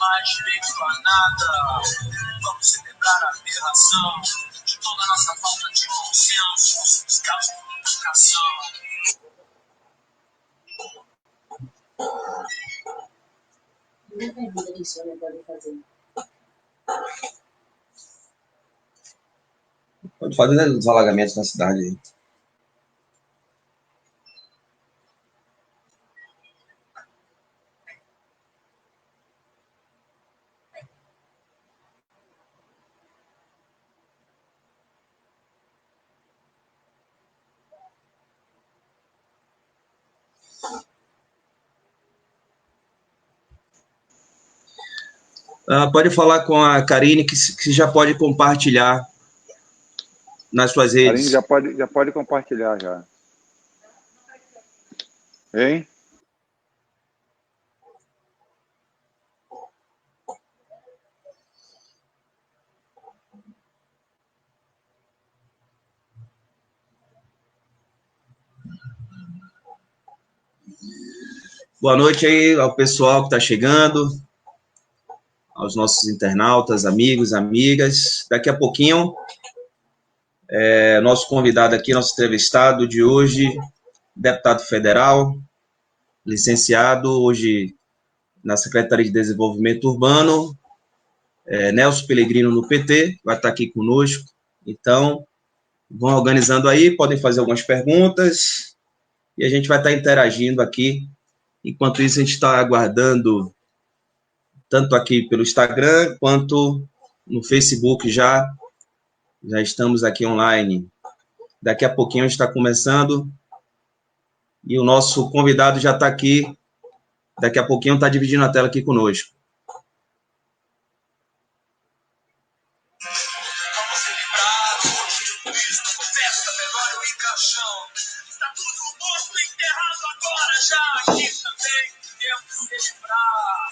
mais direito a nada. Vamos celebrar a aberração de toda a nossa falta de bom senso, os casos de comunicação. Não pergunta que isso não pode fazer. Pode fazer os alagamentos na cidade aí. Pode falar com a Karine, que já pode compartilhar nas suas redes. Karine, já pode compartilhar, já. Hein? Boa noite aí ao pessoal que está chegando, aos nossos internautas, amigos, amigas. Daqui a pouquinho, nosso convidado aqui, nosso entrevistado de hoje, deputado federal, licenciado hoje na Secretaria de Desenvolvimento Urbano, Nelson Pellegrino no PT, vai estar aqui conosco. Então, vão organizando aí, podem fazer algumas perguntas e a gente vai estar interagindo aqui. Enquanto isso, a gente está aguardando, tanto aqui pelo Instagram, quanto no Facebook já estamos aqui online. Daqui a pouquinho a gente está começando e o nosso convidado já está aqui. Daqui a pouquinho está dividindo a tela aqui conosco. Está tudo morto, enterrado agora, já aqui também temos que lembrar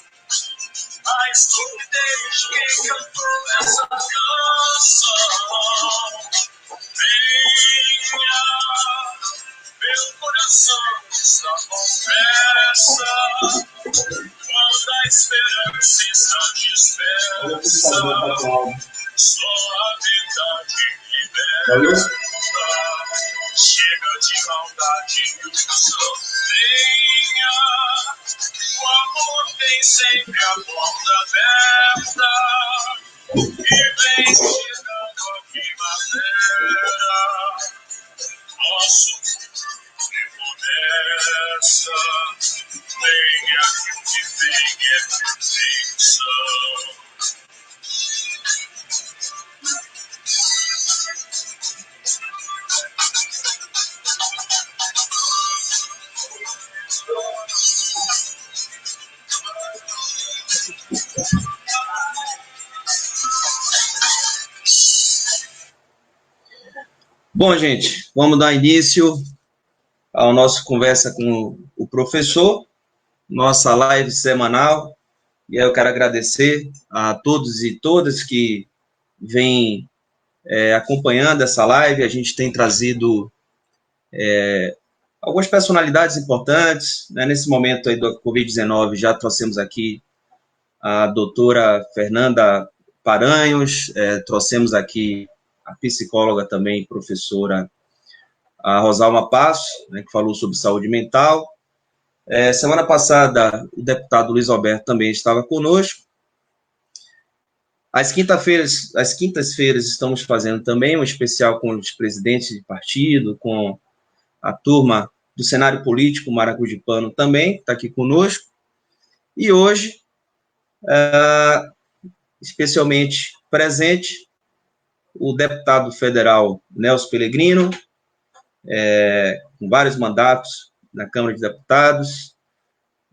a estupidez de quem cantou essa canção. Venha, meu coração está com pressa, quando a esperança está dispersa, só a verdade liberta. Chega de maldade e ilusão. Venha, o amor tem sempre a porta aberta e vem chegando a primavera. Nosso recomeça. Venha que o que vem é perfeição. Bom, gente, vamos dar início ao nosso Conversa com o Professor, nossa live semanal. E aí eu quero agradecer a todos e todas que vêm acompanhando essa live. A gente tem trazido algumas personalidades importantes, né? Nesse momento aí do Covid-19, já trouxemos aqui a doutora Fernanda Paranhos, trouxemos aqui a psicóloga também, professora a Rosalma Passo, né, que falou sobre saúde mental. Semana passada, o deputado Luiz Alberto também estava conosco. Às quintas-feiras estamos fazendo também um especial com os presidentes de partido, com a turma do cenário político maracujipano também, está aqui conosco. E hoje, especialmente presente, o deputado federal Nelson Pellegrino, com vários mandatos na Câmara de Deputados,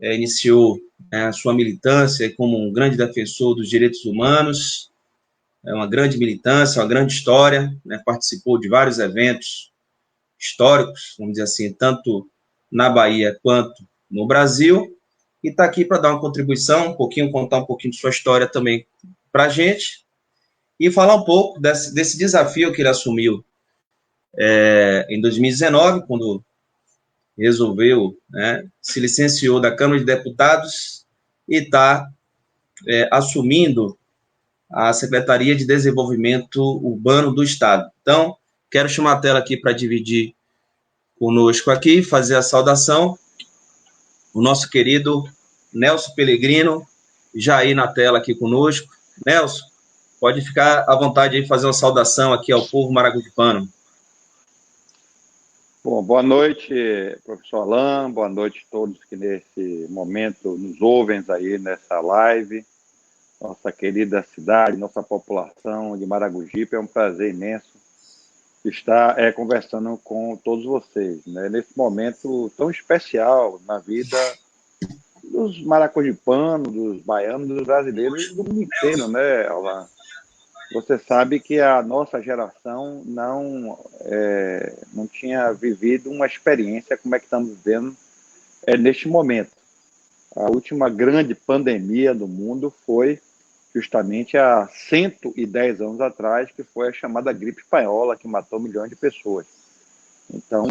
iniciou a sua militância como um grande defensor dos direitos humanos, uma grande militância, uma grande história, né? Participou de vários eventos históricos, vamos dizer assim, tanto na Bahia quanto no Brasil, e está aqui para dar uma contribuição, contar um pouquinho de sua história também para a gente, e falar um pouco desse desafio que ele assumiu em 2019, quando resolveu, se licenciou da Câmara de Deputados e está assumindo a Secretaria de Desenvolvimento Urbano do Estado. Então, quero chamar a tela aqui para dividir conosco aqui, fazer a saudação, o nosso querido Nelson Pellegrino, já aí na tela aqui conosco. Nelson, pode ficar à vontade aí fazer uma saudação aqui ao povo maracujipano. Bom, boa noite, professor Alain, boa noite a todos que nesse momento nos ouvem aí nessa live. Nossa querida cidade, nossa população de Maragogipe, é um prazer imenso estar conversando com todos vocês, né? Nesse momento tão especial na vida dos maracogipanos, dos baianos, dos brasileiros do mundo inteiro, né, Alain? Você sabe que a nossa geração não tinha vivido uma experiência como é que estamos vivendo neste momento. A última grande pandemia do mundo foi justamente há 110 anos atrás, que foi a chamada gripe espanhola, que matou milhões de pessoas. Então,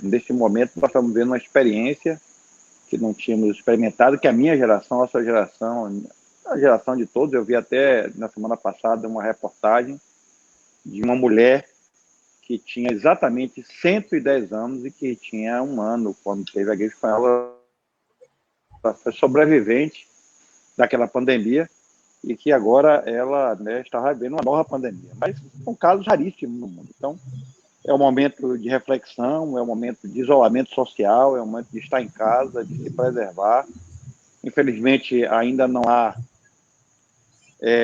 neste momento, nós estamos vendo uma experiência que não tínhamos experimentado, que a minha geração, a sua geração, a geração de todos, eu vi até na semana passada uma reportagem de uma mulher que tinha exatamente 110 anos e que tinha um ano, quando teve a gripe espanhola, ela foi sobrevivente daquela pandemia, e que agora ela está vivendo uma nova pandemia. Mas são casos raríssimos no mundo. Então, é um momento de reflexão, é um momento de isolamento social, é um momento de estar em casa, de se preservar. Infelizmente, ainda não há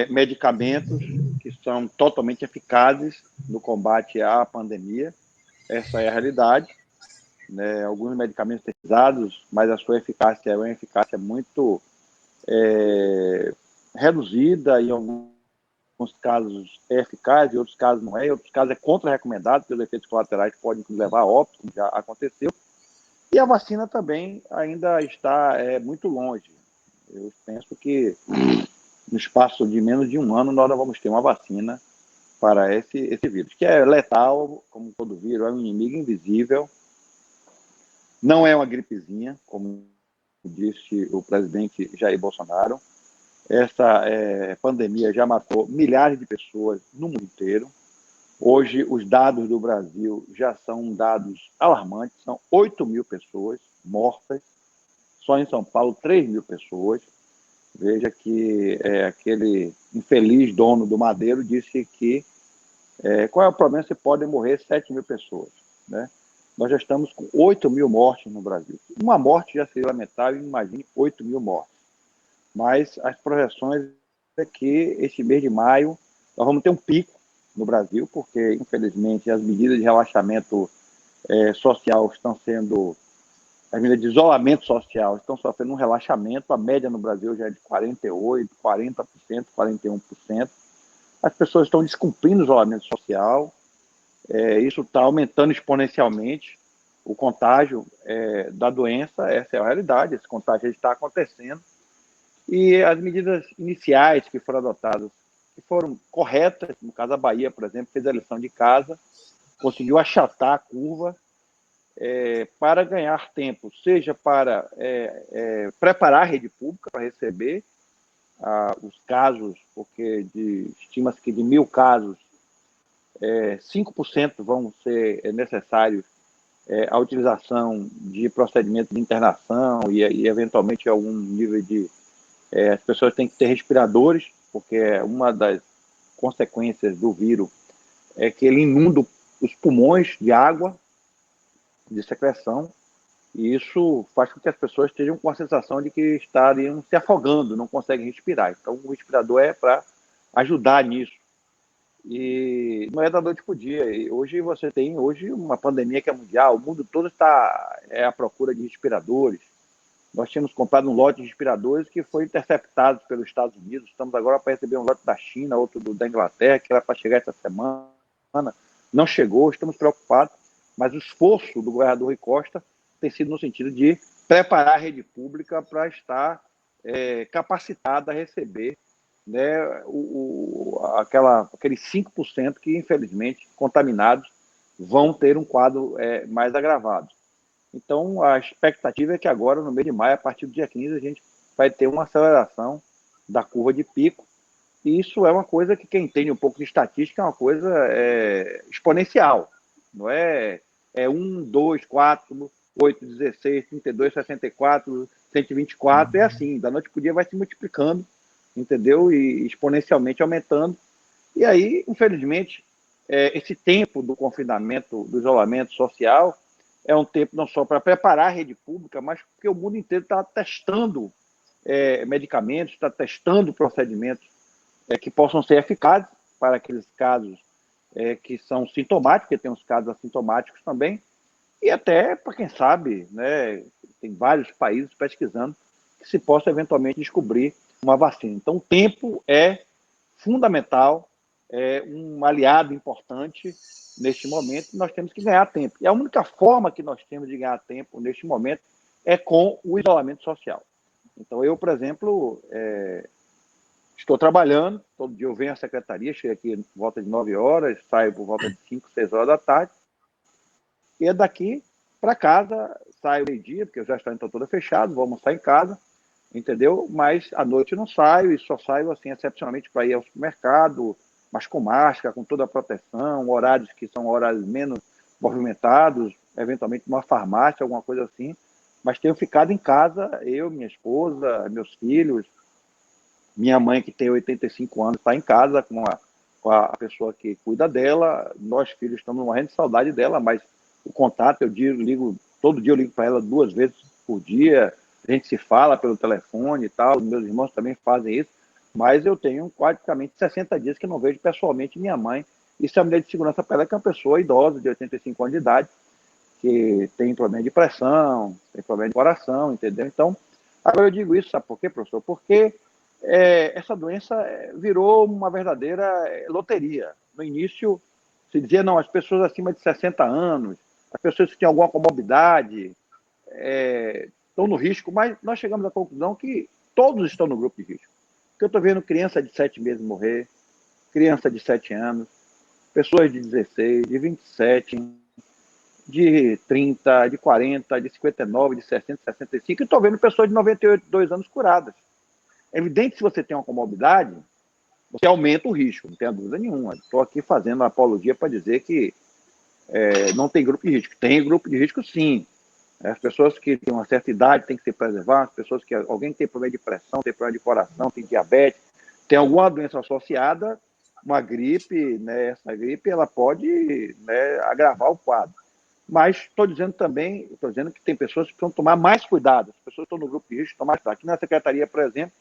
medicamentos que são totalmente eficazes no combate à pandemia. Essa é a realidade. Né? Alguns medicamentos têm usados, mas a sua eficácia é uma eficácia muito reduzida, em alguns casos é eficaz, em outros casos não é, em outros casos é contra-recomendado, pelos efeitos colaterais que podem levar a óbito, como já aconteceu. E a vacina também ainda está muito longe. Eu penso que no espaço de menos de um ano nós vamos ter uma vacina para esse vírus, que é letal, como todo vírus, é um inimigo invisível, não é uma gripezinha, como disse o presidente Jair Bolsonaro. Essa pandemia já matou milhares de pessoas no mundo inteiro. Hoje, os dados do Brasil já são dados alarmantes. São 8 mil pessoas mortas. Só em São Paulo, 3 mil pessoas. Veja que aquele infeliz dono do Madeiro disse que qual é o problema? Se podem morrer 7 mil pessoas. Né? Nós já estamos com 8 mil mortes no Brasil. Uma morte já seria lamentável, imagine 8 mil mortes. Mas as projeções é que este mês de maio nós vamos ter um pico no Brasil, porque, infelizmente, as medidas de relaxamento social estão sendo... As medidas de isolamento social estão sofrendo um relaxamento. A média no Brasil já é de 48%, 40%, 41%. As pessoas estão descumprindo o isolamento social. Isso está aumentando exponencialmente o contágio da doença. Essa é a realidade. Esse contágio está acontecendo. E as medidas iniciais que foram adotadas, que foram corretas, no caso a Bahia, por exemplo, fez a lição de casa, conseguiu achatar a curva para ganhar tempo, seja para preparar a rede pública para receber os casos, porque estima-se que de 1.000 casos, 5% vão ser necessários a utilização de procedimentos de internação e eventualmente algum nível de... as pessoas têm que ter respiradores, porque uma das consequências do vírus é que ele inunda os pulmões de água, de secreção, e isso faz com que as pessoas estejam com a sensação de que estariam se afogando, não conseguem respirar. Então, o respirador é para ajudar nisso. E não é da noite para o dia. E hoje você tem uma pandemia que é mundial, o mundo todo está à procura de respiradores. Nós tínhamos comprado um lote de respiradores que foi interceptado pelos Estados Unidos. Estamos agora para receber um lote da China, outro da Inglaterra, que era para chegar essa semana. Não chegou, estamos preocupados. Mas o esforço do governador Rui Costa tem sido no sentido de preparar a rede pública para estar capacitada a receber, né, aqueles 5% que, infelizmente, contaminados vão ter um quadro mais agravado. Então, a expectativa é que agora, no mês de maio, a partir do dia 15, a gente vai ter uma aceleração da curva de pico, e isso é uma coisa que quem entende um pouco de estatística é uma coisa exponencial, não é 1, 2, 4, 8, 16, 32, 64, 124, é assim, da noite para o dia vai se multiplicando, entendeu? E exponencialmente aumentando. E aí, infelizmente, esse tempo do confinamento, do isolamento social, é um tempo não só para preparar a rede pública, mas porque o mundo inteiro está testando medicamentos, está testando procedimentos que possam ser eficazes para aqueles casos que são sintomáticos, porque tem uns casos assintomáticos também, e até para quem sabe, né, tem vários países pesquisando que se possa eventualmente descobrir uma vacina. Então, o tempo é fundamental, é um aliado importante neste momento, e nós temos que ganhar tempo. E a única forma que nós temos de ganhar tempo neste momento é com o isolamento social. Então, eu, por exemplo, estou trabalhando, todo dia eu venho à secretaria, chego aqui por volta de 9 horas, saio por volta de 5, 6 horas da tarde, e daqui para casa, saio meio-dia, porque eu já estou toda fechado, vou almoçar em casa, entendeu? Mas à noite eu não saio, e só saio, assim, excepcionalmente para ir ao supermercado, mas com máscara, com toda a proteção, horários que são horários menos movimentados, eventualmente uma farmácia, alguma coisa assim, mas tenho ficado em casa, eu, minha esposa, meus filhos, minha mãe, que tem 85 anos, está em casa com a pessoa que cuida dela, nós filhos estamos morrendo de saudade dela, mas o contato, todo dia eu ligo para ela 2 vezes por dia, a gente se fala pelo telefone e tal, meus irmãos também fazem isso, mas eu tenho praticamente 60 dias que não vejo pessoalmente minha mãe. Isso é uma medida de segurança para ela, que é uma pessoa idosa, de 85 anos de idade, que tem problema de pressão, tem problema de coração, entendeu? Então, agora eu digo isso, sabe por quê, professor? Porque essa doença virou uma verdadeira loteria. No início, se dizia, não, as pessoas acima de 60 anos, as pessoas que têm alguma comorbidade, estão no risco, mas nós chegamos à conclusão que todos estão no grupo de risco. Porque eu estou vendo criança de 7 meses morrer, criança de 7 anos, pessoas de 16, de 27, de 30, de 40, de 59, de 60, 65, e estou vendo pessoas de 98 anos curadas. É evidente que se você tem uma comorbidade, você aumenta o risco, não tenha dúvida nenhuma. Estou aqui fazendo uma apologia para dizer que não tem grupo de risco. Tem grupo de risco, sim. As pessoas que têm uma certa idade têm que ser preservadas, as pessoas que alguém tem problema de pressão, tem problema de coração, tem diabetes, tem alguma doença associada, uma gripe, né, essa gripe ela pode, né, agravar o quadro. Mas estou dizendo que tem pessoas que precisam tomar mais cuidado, as pessoas que estão no grupo de risco tomar mais cuidado. Aqui na secretaria, por exemplo,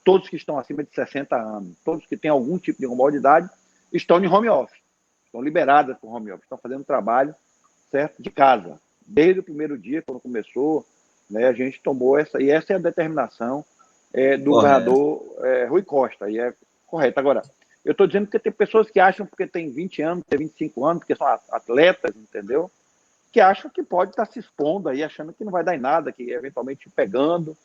todos que estão acima de 60 anos, todos que têm algum tipo de comorbidade, estão em home office, estão liberadas para o home office, estão fazendo trabalho, certo, de casa. Desde o primeiro dia, quando começou, né, a gente tomou essa é a determinação do governador Rui Costa, e é correto. Agora, eu estou dizendo que tem pessoas que acham, porque tem 20 anos, tem 25 anos, porque são atletas, entendeu? Que acham que pode estar se expondo aí, achando que não vai dar em nada, que eventualmente pegando,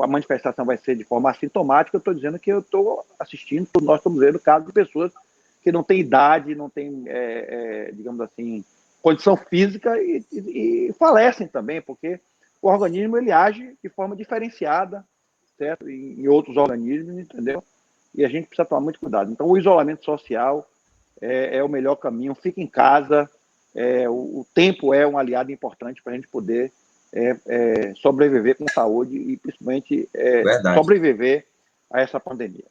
a manifestação vai ser de forma assintomática. Eu estou dizendo que eu estou assistindo, nós estamos vendo casos de pessoas que não têm idade, não têm, digamos assim, condição física e falecem também, porque o organismo ele age de forma diferenciada, certo? Em outros organismos, entendeu? E a gente precisa tomar muito cuidado. Então, o isolamento social é o melhor caminho. Fica em casa. O tempo é um aliado importante para a gente poder sobreviver com saúde e, principalmente, sobreviver a essa pandemia.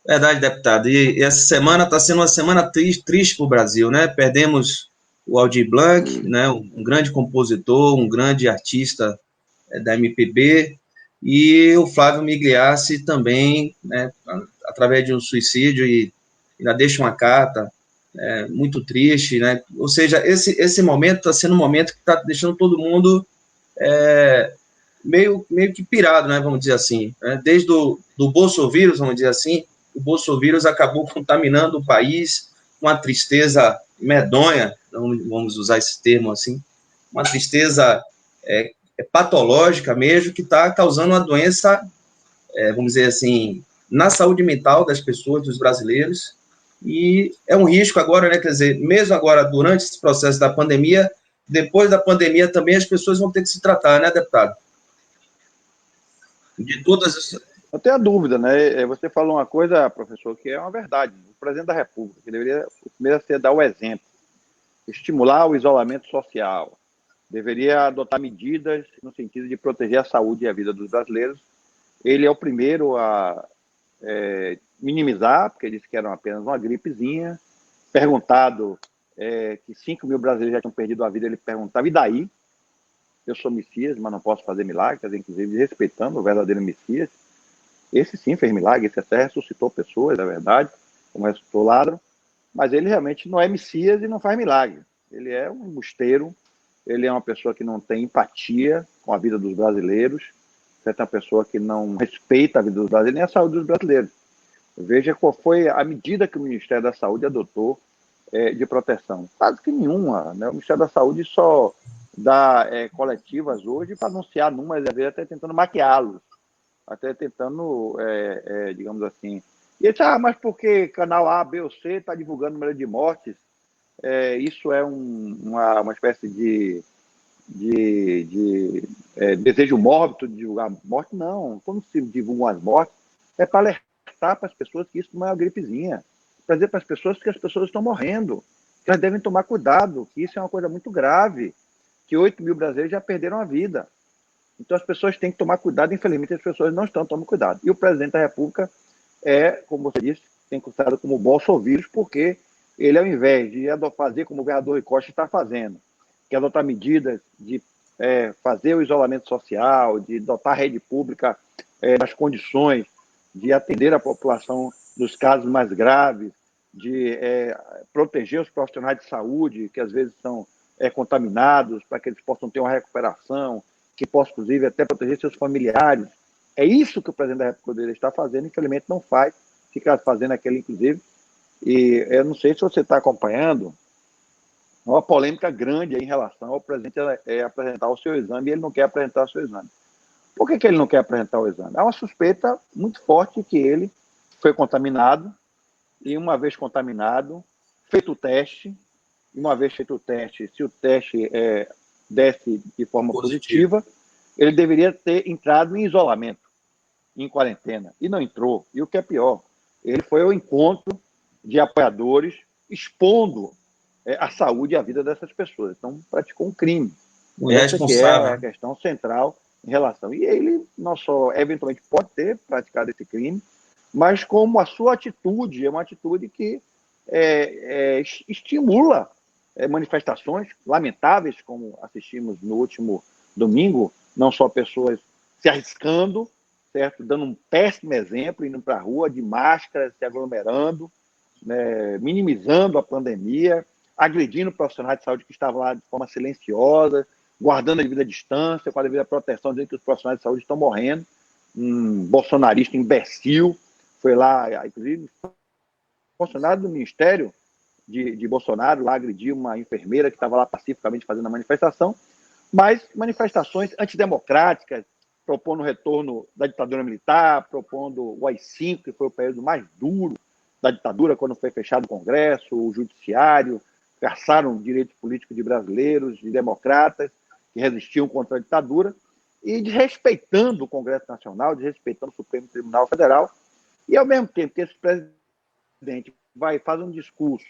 Verdade, deputado. E essa semana está sendo uma semana triste para o Brasil, né? Perdemos o Aldir Blanc, né? Um grande compositor, um grande artista da MPB, e o Flávio Migliacci também, né? Através de um suicídio, e ainda deixa uma carta muito triste, né? Ou seja, esse momento está sendo um momento que está deixando todo mundo meio que pirado, né? Vamos dizer assim. Né? Desde do bolsovírus, vamos dizer assim, o bolsovírus acabou contaminando o país, uma tristeza medonha, vamos usar esse termo assim, uma tristeza patológica mesmo, que está causando uma doença, vamos dizer assim, na saúde mental das pessoas, dos brasileiros, e é um risco agora, né, quer dizer, mesmo agora, durante esse processo da pandemia, depois da pandemia também as pessoas vão ter que se tratar, né, deputado? De todas as... Não tenha dúvida, né? Você falou uma coisa, professor, que é uma verdade. O presidente da República, que deveria primeiro ser dar o exemplo, estimular o isolamento social, deveria adotar medidas no sentido de proteger a saúde e a vida dos brasileiros. Ele é o primeiro a minimizar, porque ele disse que era apenas uma gripezinha. Perguntado que 5 mil brasileiros já tinham perdido a vida, ele perguntava, e daí? Eu sou Messias, mas não posso fazer milagres, inclusive respeitando o verdadeiro Messias. Esse sim fez milagre, esse até ressuscitou pessoas, é verdade, como ressuscitou Lázaro, mas ele realmente não é Messias e não faz milagre. Ele é um embusteiro, ele é uma pessoa que não tem empatia com a vida dos brasileiros, é uma pessoa que não respeita a vida dos brasileiros nem a saúde dos brasileiros. Veja qual foi a medida que o Ministério da Saúde adotou de proteção. Quase que nenhuma, né? O Ministério da Saúde só dá coletivas hoje para anunciar números, às vezes até tentando maquiá-los, até tentando, digamos assim. E ele disse, mas porque canal A, B ou C está divulgando o número de mortes, isso é uma espécie de desejo mórbido de divulgar morte? Não. Quando se divulgam as mortes, é para alertar para as pessoas que isso não é uma gripezinha, para dizer para as pessoas que as pessoas estão morrendo, que elas devem tomar cuidado, que isso é uma coisa muito grave, que 8 mil brasileiros já perderam a vida. Então as pessoas têm que tomar cuidado, infelizmente as pessoas não estão tomando cuidado. E o presidente da República como você disse, tem considerado como bolsovírus, porque ele, ao invés de fazer como o governador Rui Costa está fazendo, que é adotar medidas de fazer o isolamento social, de dotar a rede pública das condições de atender a população nos casos mais graves, de proteger os profissionais de saúde, que às vezes são contaminados, para que eles possam ter uma recuperação, que possam, inclusive, até proteger seus familiares. É isso que o presidente da República está fazendo, infelizmente não faz, fica fazendo aquele, inclusive, e eu não sei se você está acompanhando, uma polêmica grande em relação ao presidente apresentar o seu exame, e ele não quer apresentar o seu exame. Por que ele não quer apresentar o exame? Há uma suspeita muito forte que ele foi contaminado, e uma vez contaminado, feito o teste, e uma vez feito o teste, se o teste desse de forma positiva, ele deveria ter entrado em isolamento, em quarentena, e não entrou. E o que é pior, ele foi ao encontro de apoiadores expondo a saúde e a vida dessas pessoas. Então, praticou um crime. Essa que é a questão central em relação. E ele não só, eventualmente, pode ter praticado esse crime, mas como a sua atitude é uma atitude que estimula manifestações lamentáveis, como assistimos no último domingo, não só pessoas se arriscando, certo? Dando um péssimo exemplo, indo para a rua de máscara, se aglomerando, né? Minimizando a pandemia, agredindo profissionais de saúde que estavam lá de forma silenciosa, guardando a devida distância, com a devida proteção, dizendo que os profissionais de saúde estão morrendo. Um bolsonarista imbecil foi lá, inclusive, funcionário do Ministério de Bolsonaro, lá agrediu uma enfermeira que estava lá pacificamente fazendo a manifestação, mas manifestações antidemocráticas, propondo o retorno da ditadura militar, propondo o AI-5, que foi o período mais duro da ditadura, quando foi fechado o Congresso, o Judiciário, caçaram direitos políticos de brasileiros, de democratas, que resistiam contra a ditadura, e desrespeitando o Congresso Nacional, desrespeitando o Supremo Tribunal Federal, e ao mesmo tempo que esse presidente faz um discurso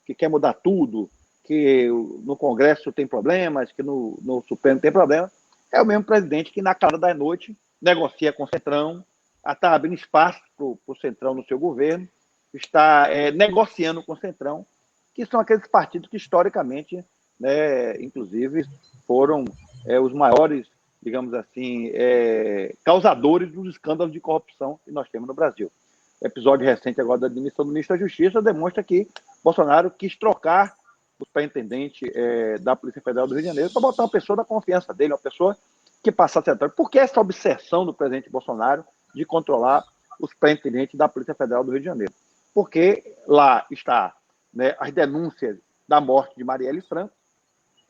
que quer mudar tudo, que no Congresso tem problemas, que no Supremo tem problemas, é o mesmo presidente que, na cara da noite, negocia com o Centrão, está abrindo espaço para o Centrão no seu governo, está negociando com o Centrão, que são aqueles partidos que, historicamente, né, inclusive, foram os maiores, digamos assim, causadores dos escândalos de corrupção que nós temos no Brasil. O episódio recente agora da admissão do ministro da Justiça demonstra que Bolsonaro quis trocar o superintendente da Polícia Federal do Rio de Janeiro para botar uma pessoa da confiança dele, uma pessoa que passasse a ser. Por que essa obsessão do presidente Bolsonaro de controlar os superintendentes da Polícia Federal do Rio de Janeiro? Porque lá está, né, as denúncias da morte de Marielle Franco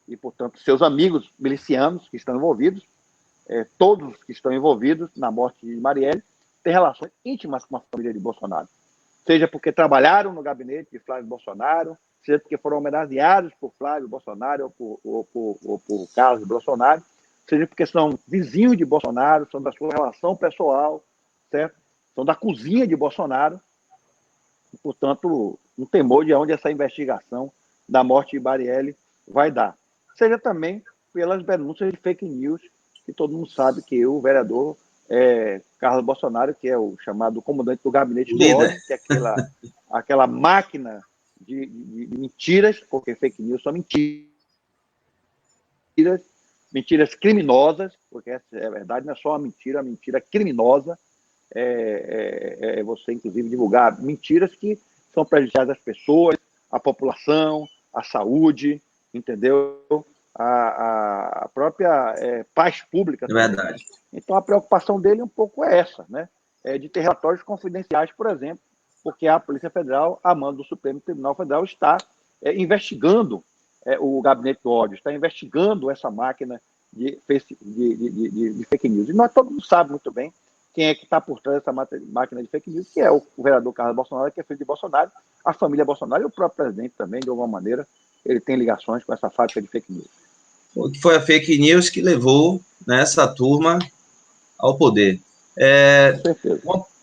e, portanto, seus amigos milicianos que estão envolvidos, todos que estão envolvidos na morte de Marielle, têm relações íntimas com a família de Bolsonaro. Seja porque trabalharam no gabinete de Flávio Bolsonaro, seja porque foram homenageados por Flávio Bolsonaro ou por Carlos Bolsonaro, seja porque são vizinhos de Bolsonaro, são da sua relação pessoal, certo? São da cozinha de Bolsonaro, e, portanto, um temor de onde essa investigação da morte de Marielle vai dar. Seja também pelas denúncias de fake news, que todo mundo sabe que o vereador Carlos Bolsonaro, que é o chamado comandante do gabinete do ódio, que é aquela máquina de mentiras, porque fake news são mentiras criminosas, porque essa é a verdade, não é só uma mentira criminosa, você, inclusive, divulgar mentiras que são prejudiciais às pessoas, à população, à saúde, entendeu? A própria paz pública. É verdade. Então, a preocupação dele um pouco é essa, né? De ter relatórios confidenciais, por exemplo, porque a Polícia Federal, a mando do Supremo Tribunal Federal, está investigando o gabinete do ódio, está investigando essa máquina de fake news. E nós todo mundo sabe muito bem quem é que está por trás dessa máquina de fake news, que é o vereador Carlos Bolsonaro, que é filho de Bolsonaro, a família Bolsonaro e o próprio presidente também, de alguma maneira, ele tem ligações com essa fábrica de fake news. O que foi a fake news que levou, né, essa turma ao poder.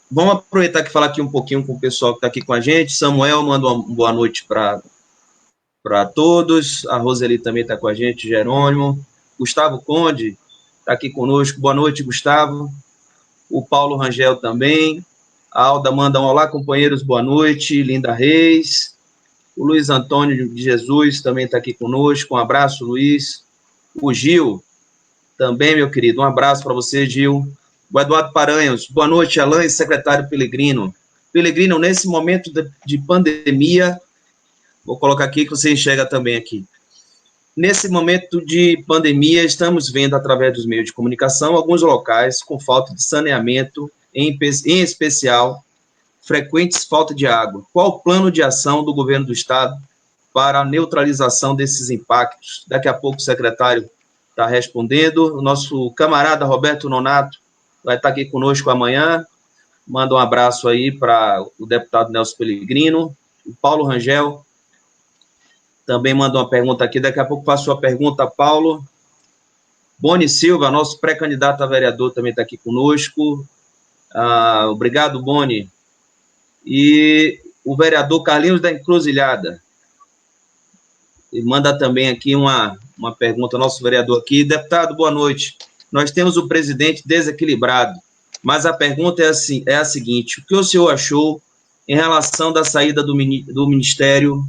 Vamos aproveitar que falar aqui um pouquinho com o pessoal que está aqui com a gente. Samuel manda uma boa noite para todos. A Roseli também está com a gente, Jerônimo. Gustavo Conde está aqui conosco. Boa noite, Gustavo. O Paulo Rangel também. A Alda manda um olá, companheiros, boa noite. Linda Reis. O Luiz Antônio de Jesus também está aqui conosco. Um abraço, Luiz. O Gil também, meu querido. Um abraço para você, Gil. O Eduardo Paranhos. Boa noite, Alain e secretário Pelegrino. Pelegrino, nesse momento de pandemia, vou colocar aqui que você enxerga também aqui. Nesse momento de pandemia, estamos vendo, através dos meios de comunicação, alguns locais com falta de saneamento, em especial, frequentes falta de água. Qual o plano de ação do governo do Estado para a neutralização desses impactos? Daqui a pouco o secretário está respondendo. O nosso camarada Roberto Nonato vai estar aqui conosco amanhã. Manda um abraço aí para o deputado Nelson Pellegrino. O Paulo Rangel também manda uma pergunta aqui. Daqui a pouco faço a pergunta, Paulo. Boni Silva, nosso pré-candidato a vereador, também está aqui conosco. Obrigado, Boni. E o vereador Carlinhos da Encruzilhada. Ele manda também aqui uma pergunta, nosso vereador aqui. Deputado, boa noite. Nós temos o presidente desequilibrado, mas a pergunta é a seguinte: o que o senhor achou em relação da saída do Ministério,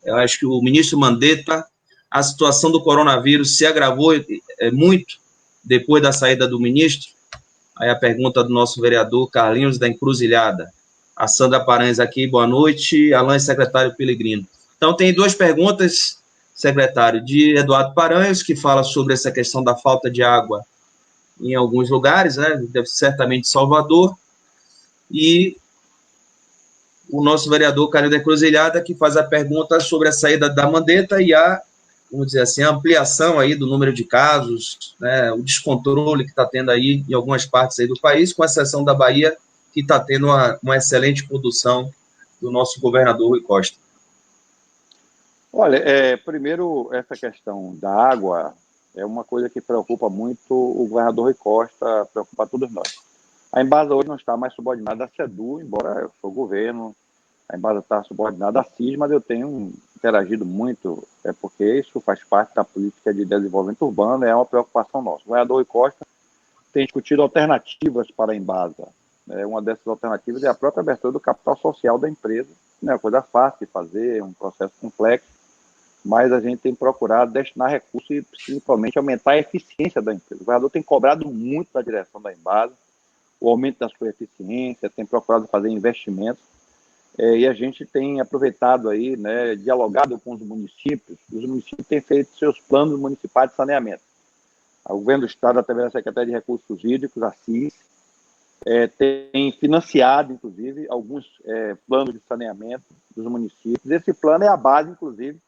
eu acho que o ministro Mandetta, a situação do coronavírus se agravou muito depois da saída do ministro? Aí a pergunta do nosso vereador Carlinhos da Encruzilhada. A Sandra Paranhos aqui, boa noite. Alain, secretário Pellegrino. Então, tem duas perguntas, secretário, de Eduardo Paranhos, que fala sobre essa questão da falta de água em alguns lugares, né? Deve ser certamente Salvador, e o nosso vereador Carlinhos da Encruzilhada, que faz a pergunta sobre a saída da Mandetta e vamos dizer assim, a ampliação aí do número de casos, né? O descontrole que está tendo aí em algumas partes aí do país, com exceção da Bahia, que está tendo uma excelente condução do nosso governador Rui Costa. Olha, primeiro, essa questão da água é uma coisa que preocupa muito o governador Rui Costa, preocupa todos nós. A Embasa hoje não está mais subordinada à SEDU, embora eu sou governo, a Embasa está subordinada à CIS, mas eu tenho interagido muito, porque isso faz parte da política de desenvolvimento urbano, é uma preocupação nossa. O governador Rui Costa tem discutido alternativas para a Embasa. Uma dessas alternativas é a própria abertura do capital social da empresa. Não é uma coisa fácil de fazer, é um processo complexo, mas a gente tem procurado destinar recursos e, principalmente, aumentar a eficiência da empresa. O governador tem cobrado muito da direção da Embasa, o aumento da sua eficiência, tem procurado fazer investimentos, e a gente tem aproveitado aí, né, dialogado com os municípios têm feito seus planos municipais de saneamento. O governo do Estado, através da Secretaria de Recursos Hídricos, a CIS, tem financiado, inclusive, alguns planos de saneamento dos municípios. Esse plano é a base, inclusive,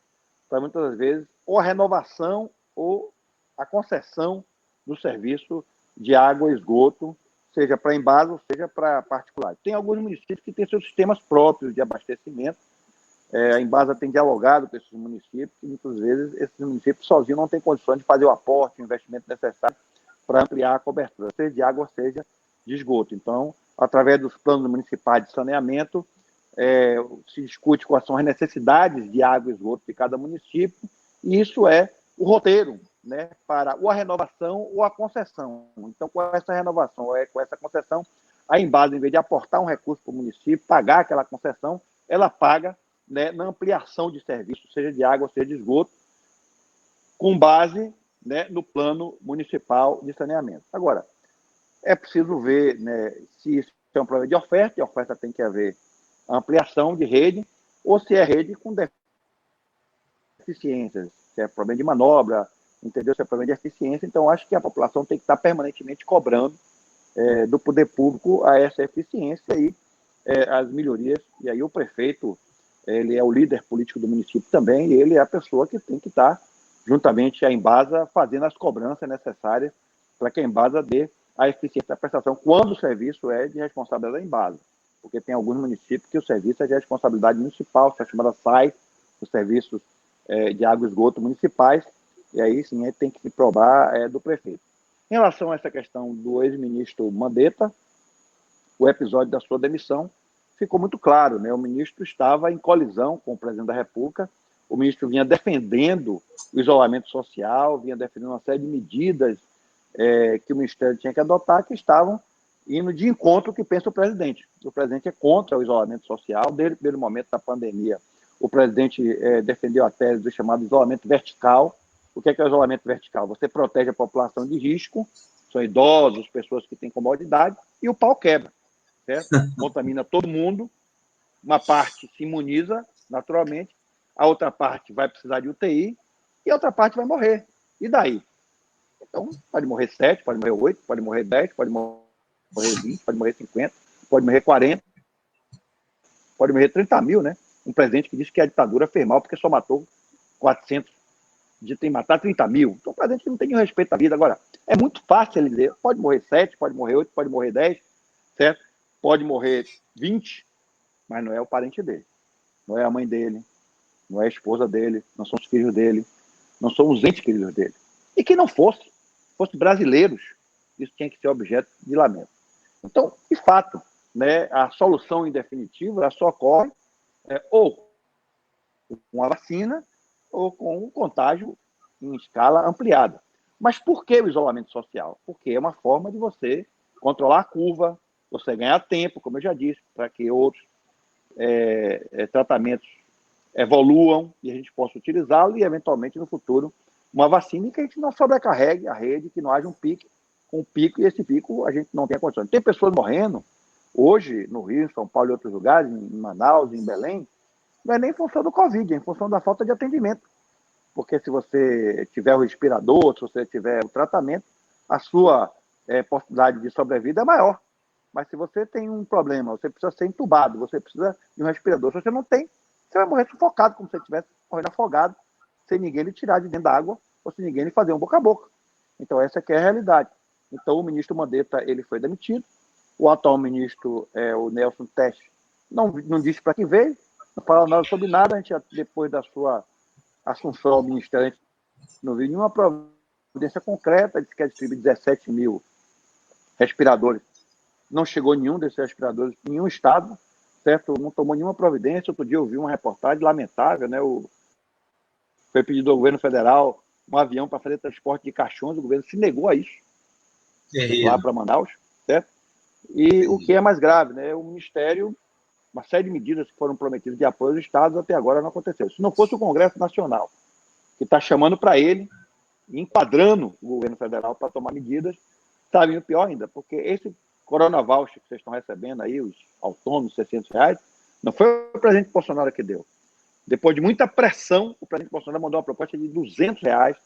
para muitas vezes, ou a renovação ou a concessão do serviço de água e esgoto, seja para Embasa ou seja para particular. Tem alguns municípios que têm seus sistemas próprios de abastecimento. A Embasa tem dialogado com esses municípios, e muitas vezes esses municípios sozinhos não têm condições de fazer o aporte, o investimento necessário para ampliar a cobertura, seja de água, seja de esgoto. Então, através dos planos municipais de saneamento, se discute quais são as necessidades de água e esgoto de cada município, e isso é o roteiro, né, para ou a renovação ou a concessão. Então, com essa renovação, com essa concessão, a Embasa, em vez de aportar um recurso para o município, pagar aquela concessão, ela paga, né, na ampliação de serviços, seja de água, seja de esgoto, com base, né, no plano municipal de saneamento. Agora, é preciso ver, né, se isso é um problema de oferta, e a oferta tem que haver ampliação de rede, ou se é rede com deficiências, se é problema de manobra, entendeu? Se é problema de eficiência. Então, acho que a população tem que estar permanentemente cobrando do poder público a essa eficiência e as melhorias. E aí o prefeito, ele é o líder político do município também, e ele é a pessoa que tem que estar, juntamente à Embasa, fazendo as cobranças necessárias para que a Embasa dê a eficiência da prestação, quando o serviço é de responsabilidade da Embasa. Porque tem alguns municípios que o serviço é de responsabilidade municipal, que é chamada SAI, os serviços de água e esgoto municipais, e aí sim tem que se provar do prefeito. Em relação a essa questão do ex-ministro Mandetta, o episódio da sua demissão ficou muito claro, né? O ministro estava em colisão com o presidente da República, o ministro vinha defendendo o isolamento social, vinha defendendo uma série de medidas que o Ministério tinha que adotar, que estavam indo de encontro ao que pensa o presidente. O presidente é contra o isolamento social, desde o primeiro momento da pandemia. O presidente defendeu a tese do chamado isolamento vertical. O que é o isolamento vertical? Você protege a população de risco, são idosos, pessoas que têm comorbidade, e o pau quebra, certo? Contamina todo mundo, uma parte se imuniza naturalmente, a outra parte vai precisar de UTI, e a outra parte vai morrer. E daí? Então, pode morrer 7, pode morrer 8, pode morrer 10, pode morrer 20, pode morrer 50, pode morrer 40, pode morrer 30 mil, né? Um presidente que disse que a ditadura fez mal porque só matou 400, de tem que matar 30 mil. Então, um presidente que não tem nenhum respeito à vida. Agora, é muito fácil ele dizer, pode morrer 7, pode morrer 8, pode morrer 10, certo? Pode morrer 20, mas não é o parente dele, não é a mãe dele, não é a esposa dele, não são os filhos dele, não são os entes queridos dele. E que não fosse brasileiros, isso tinha que ser objeto de lamento. Então, de fato, né, a solução em definitiva só ocorre ou com a vacina ou com o contágio em escala ampliada. Mas por que o isolamento social? Porque é uma forma de você controlar a curva, você ganhar tempo, como eu já disse, para que outros tratamentos evoluam e a gente possa utilizá-lo e, eventualmente, no futuro, uma vacina que a gente não sobrecarregue a rede, que não haja um pico, e esse pico a gente não tem condições. Tem pessoas morrendo hoje no Rio, em São Paulo e outros lugares, em Manaus, em Belém, não é nem em função do Covid, é em função da falta de atendimento. Porque se você tiver o respirador, se você tiver o tratamento, a sua possibilidade de sobrevida é maior. Mas se você tem um problema, você precisa ser entubado, você precisa de um respirador, se você não tem, você vai morrer sufocado, como se você estivesse morrendo afogado, sem ninguém lhe tirar de dentro da água, ou sem ninguém lhe fazer um boca a boca. Então, essa aqui é a realidade. Então, o ministro Mandetta, ele foi demitido, o atual ministro, o Nelson Teich, não disse para que veio, não falou nada sobre nada, a gente, depois da sua assunção ao ministério, a gente não viu nenhuma providência concreta, disse que ia distribuir 17 mil respiradores. Não chegou nenhum desses respiradores em nenhum estado, certo? Não tomou nenhuma providência. Outro dia eu vi uma reportagem lamentável, né? Foi pedido ao governo federal um avião para fazer transporte de caixões, o governo se negou a isso, lá para Manaus, certo? E o que é mais grave, né? O Ministério, uma série de medidas que foram prometidas de apoio aos estados, até agora não aconteceu. Se não fosse o Congresso Nacional, que está chamando para ele, enquadrando o governo federal para tomar medidas, está vindo pior ainda, porque esse Corona Voucher que vocês estão recebendo aí, os autônomos, R$600, não foi o presidente Bolsonaro que deu. Depois de muita pressão, o presidente Bolsonaro mandou uma proposta de R$200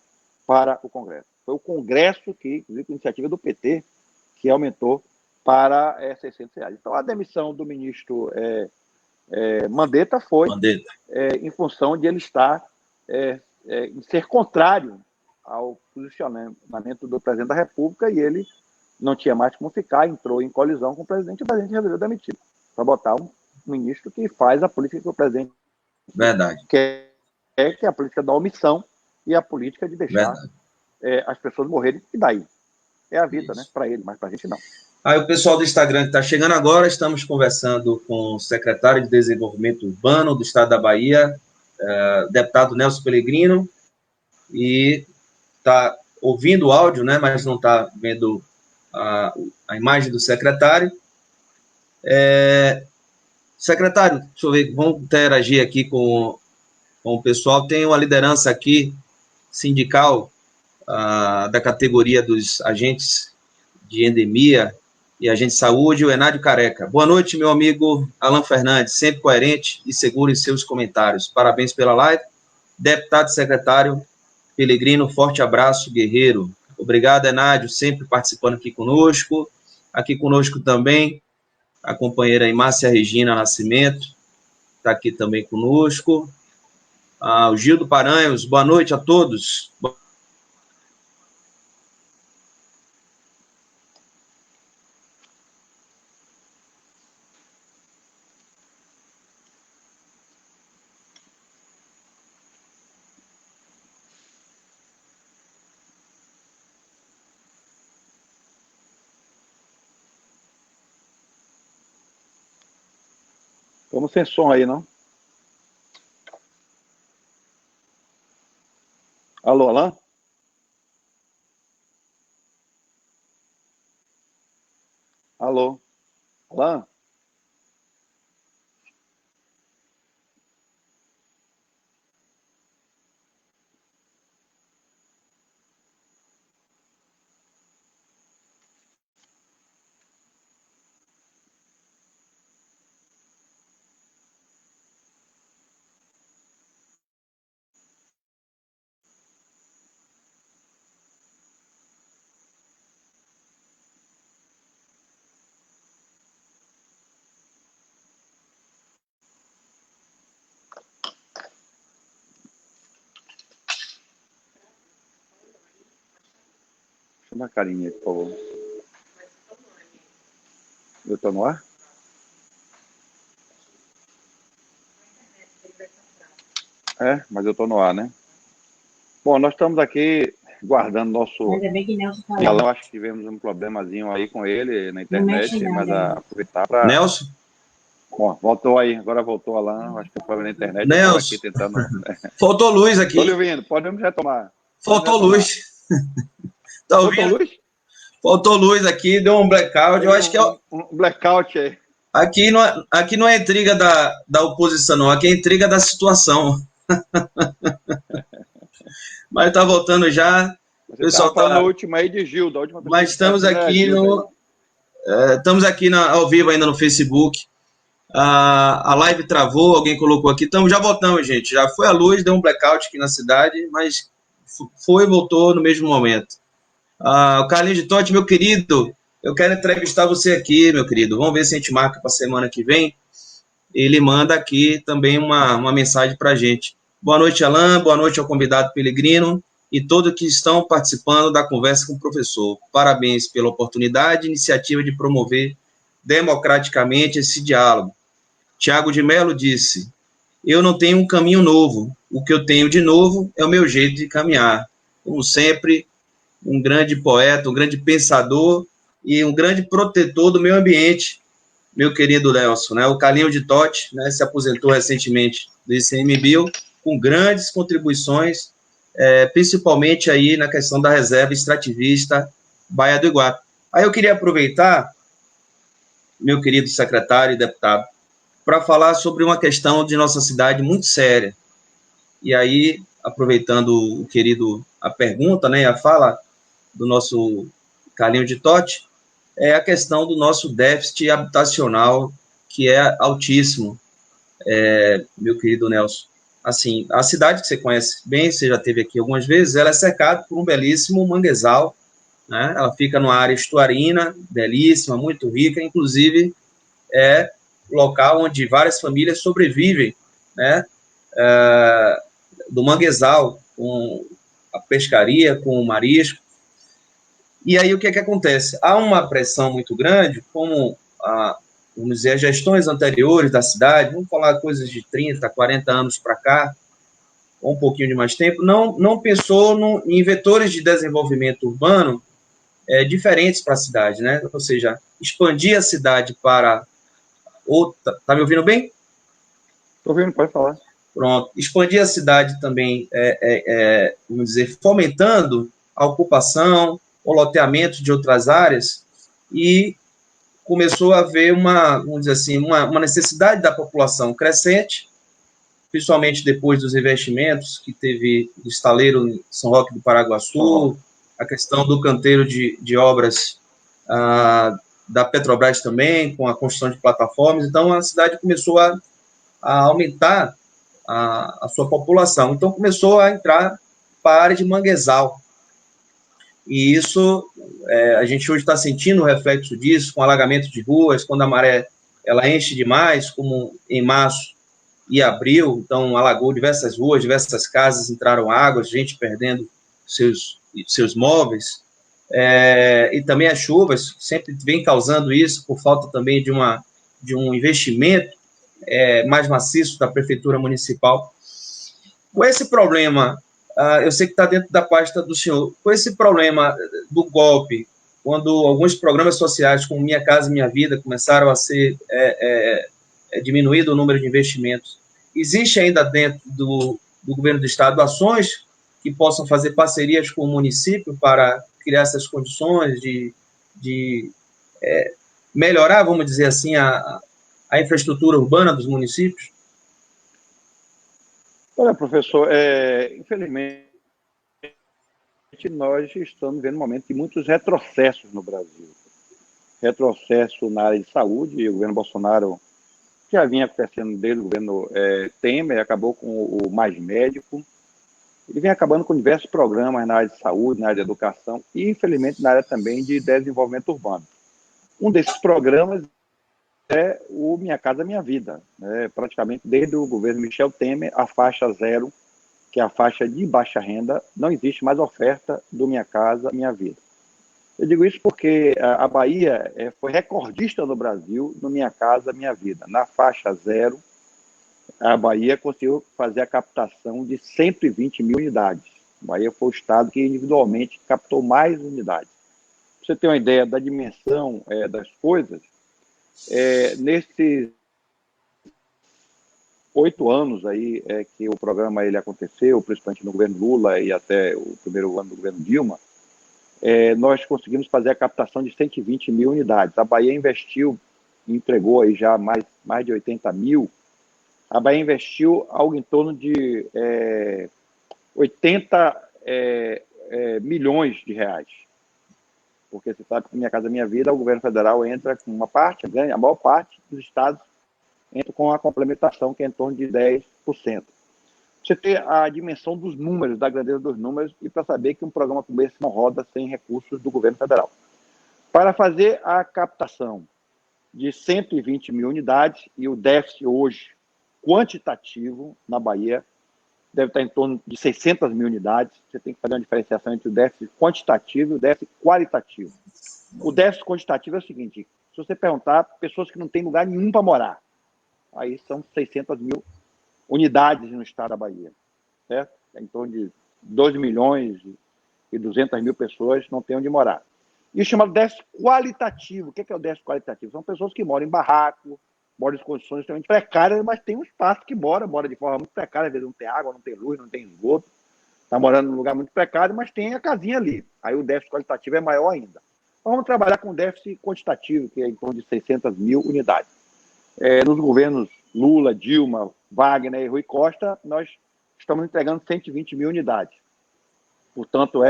para o Congresso. Foi o Congresso que, inclusive, com iniciativa do PT, que aumentou para R$600. Então, a demissão do ministro Mandetta foi em função de ele estar em ser contrário ao posicionamento do presidente da República, e ele não tinha mais como ficar, entrou em colisão com o presidente, e o presidente resolveu demitir, para botar um ministro que faz a política que o presidente quer, que é a política da omissão e a política de deixar as pessoas morrerem. E daí? É a vida, né? Para ele, mas para a gente não. Aí o pessoal do Instagram que está chegando agora, estamos conversando com o secretário de Desenvolvimento Urbano do Estado da Bahia, deputado Nelson Pellegrino, e está ouvindo o áudio, né, mas não está vendo a imagem do secretário. Secretário, deixa eu ver, vamos interagir aqui com o pessoal. Tem uma liderança aqui, sindical, da categoria dos agentes de endemia e agente de saúde, o Enádio Careca. Boa noite, meu amigo Alan Fernandes, sempre coerente e seguro em seus comentários. Parabéns pela live. Deputado secretário Pellegrino, forte abraço, guerreiro. Obrigado, Enádio, sempre participando aqui conosco. Aqui conosco também a companheira Márcia Regina Nascimento, está aqui também conosco. O Gildo Paranhos, boa noite a todos. Estamos sem som aí, não? Alô, Alan? Alô? Alan? Chama a carinha, por favor. Eu estou no ar? Mas eu estou no ar, né? Bom, nós estamos aqui guardando nosso... Ainda bem que Nelson tá Eu lá. acho que tivemos um problemazinho aí com ele na internet, mas aproveitar para... Nelson? Bom, voltou aí, agora voltou, Alan. Acho que foi na internet. Nelson, aqui tentando... faltou luz aqui. Estou lhe ouvindo, podemos retomar. Faltou luz. Tá ouvindo? Faltou luz? Faltou luz aqui, deu um blackout. Eu acho que um blackout aí. Aqui não é intriga da oposição, não. Aqui é intriga da situação. Mas tá voltando já. Você pessoal falando na última aí de Gil, da última. Mas estamos aqui ao vivo ainda no Facebook. A live travou, alguém colocou aqui. Já voltamos, gente. Já foi a luz, deu um blackout aqui na cidade, mas foi e voltou no mesmo momento. O Carlinhos de Totti, meu querido, eu quero entrevistar você aqui, meu querido. Vamos ver se a gente marca para a semana que vem. Ele manda aqui também uma mensagem para a gente. Boa noite, Alan. Boa noite ao convidado Pellegrino e todos que estão participando da conversa com o professor. Parabéns pela oportunidade e iniciativa de promover democraticamente esse diálogo. Tiago de Mello disse: eu não tenho um caminho novo. O que eu tenho de novo é o meu jeito de caminhar. Como sempre, um grande poeta, um grande pensador e um grande protetor do meio ambiente, meu querido Nelson, né? O Carlinhos de Totti, né, se aposentou recentemente do ICMBio, com grandes contribuições, principalmente aí na questão da reserva extrativista Baía do Iguape. Aí eu queria aproveitar, meu querido secretário e deputado, para falar sobre uma questão de nossa cidade muito séria. E aí, aproveitando a pergunta, né, a fala do nosso Carlinhos de Totti, é a questão do nosso déficit habitacional, que é altíssimo, meu querido Nelson. Assim, a cidade que você conhece bem, você já esteve aqui algumas vezes, ela é cercada por um belíssimo manguezal, né? Ela fica numa área estuarina, belíssima, muito rica, inclusive é local onde várias famílias sobrevivem, né? Do manguezal, com a pescaria, com o marisco. E aí o que acontece? Há uma pressão muito grande, como vamos dizer, as gestões anteriores da cidade, vamos falar coisas de 30, 40 anos para cá, ou um pouquinho de mais tempo, não pensou em vetores de desenvolvimento urbano diferentes para a cidade, né? Ou seja, expandir a cidade para outra... Está me ouvindo bem? Estou ouvindo, pode falar. Pronto. Expandir a cidade também, vamos dizer, fomentando a ocupação, o loteamento de outras áreas, e começou a haver vamos dizer assim, uma necessidade da população crescente, principalmente depois dos investimentos que teve do estaleiro em São Roque do Paraguaçu, a questão do canteiro de obras da Petrobras também, com a construção de plataformas. Então, a cidade começou a aumentar a sua população. Então, começou a entrar para a área de manguezal. E isso, a gente hoje está sentindo o reflexo disso, com alagamento de ruas, quando a maré ela enche demais, como em março e abril, então alagou diversas ruas, diversas casas, entraram águas, gente perdendo seus móveis, e também as chuvas sempre vem causando isso, por falta também de um investimento mais maciço da Prefeitura Municipal. Com esse problema, eu sei que está dentro da pasta do senhor, com esse problema do golpe, quando alguns programas sociais, como Minha Casa Minha Vida, começaram a ser diminuído o número de investimentos, existe ainda dentro do governo do Estado ações que possam fazer parcerias com o município para criar essas condições de melhorar, vamos dizer assim, a infraestrutura urbana dos municípios? Olha, professor, infelizmente nós estamos vendo um momento de muitos retrocessos no Brasil. Retrocesso na área de saúde, e o governo Bolsonaro já vinha acontecendo desde o governo Temer, acabou com o Mais Médico, ele vem acabando com diversos programas na área de saúde, na área de educação e, infelizmente, na área também de desenvolvimento urbano. Um desses programas é o Minha Casa Minha Vida, praticamente desde o governo Michel Temer, a faixa 0, que é a faixa de baixa renda, não existe mais oferta do Minha Casa Minha Vida. Eu digo isso porque a Bahia foi recordista no Brasil no Minha Casa Minha Vida. Na faixa 0, a Bahia conseguiu fazer a captação de 120 mil unidades. A Bahia foi o estado que individualmente captou mais unidades. Pra você ter uma ideia da dimensão das coisas, nesses 8 anos aí que o programa ele aconteceu, principalmente no governo Lula e até o primeiro ano do governo Dilma, nós conseguimos fazer a captação de 120 mil unidades. A Bahia investiu, entregou aí já mais de 80 mil. A Bahia investiu algo em torno de 80 milhões de reais. Porque você sabe que Minha Casa Minha Vida, o governo federal entra com uma parte, ganha, a maior parte dos estados entra com a complementação, que é em torno de 10%. Você ter a dimensão dos números, da grandeza dos números, e para saber que um programa como esse não roda sem recursos do governo federal. Para fazer a captação de 120 mil unidades, e o déficit hoje quantitativo na Bahia deve estar em torno de 600 mil unidades, você tem que fazer uma diferenciação entre o déficit quantitativo e o déficit qualitativo. O déficit quantitativo é o seguinte, se você perguntar, pessoas que não têm lugar nenhum para morar, aí são 600 mil unidades no estado da Bahia, certo? Em torno de 2 milhões e 200 mil pessoas não têm onde morar. E o chamado déficit qualitativo, o que é o déficit qualitativo? São pessoas que moram em barraco, moram em condições extremamente precárias, mas tem um espaço que mora de forma muito precária, às vezes não tem água, não tem luz, não tem esgoto, está morando num lugar muito precário, mas tem a casinha ali. Aí o déficit qualitativo é maior ainda. Então, vamos trabalhar com déficit quantitativo, que é em torno de 600 mil unidades. Nos governos Lula, Dilma, Wagner e Rui Costa, nós estamos entregando 120 mil unidades. Portanto,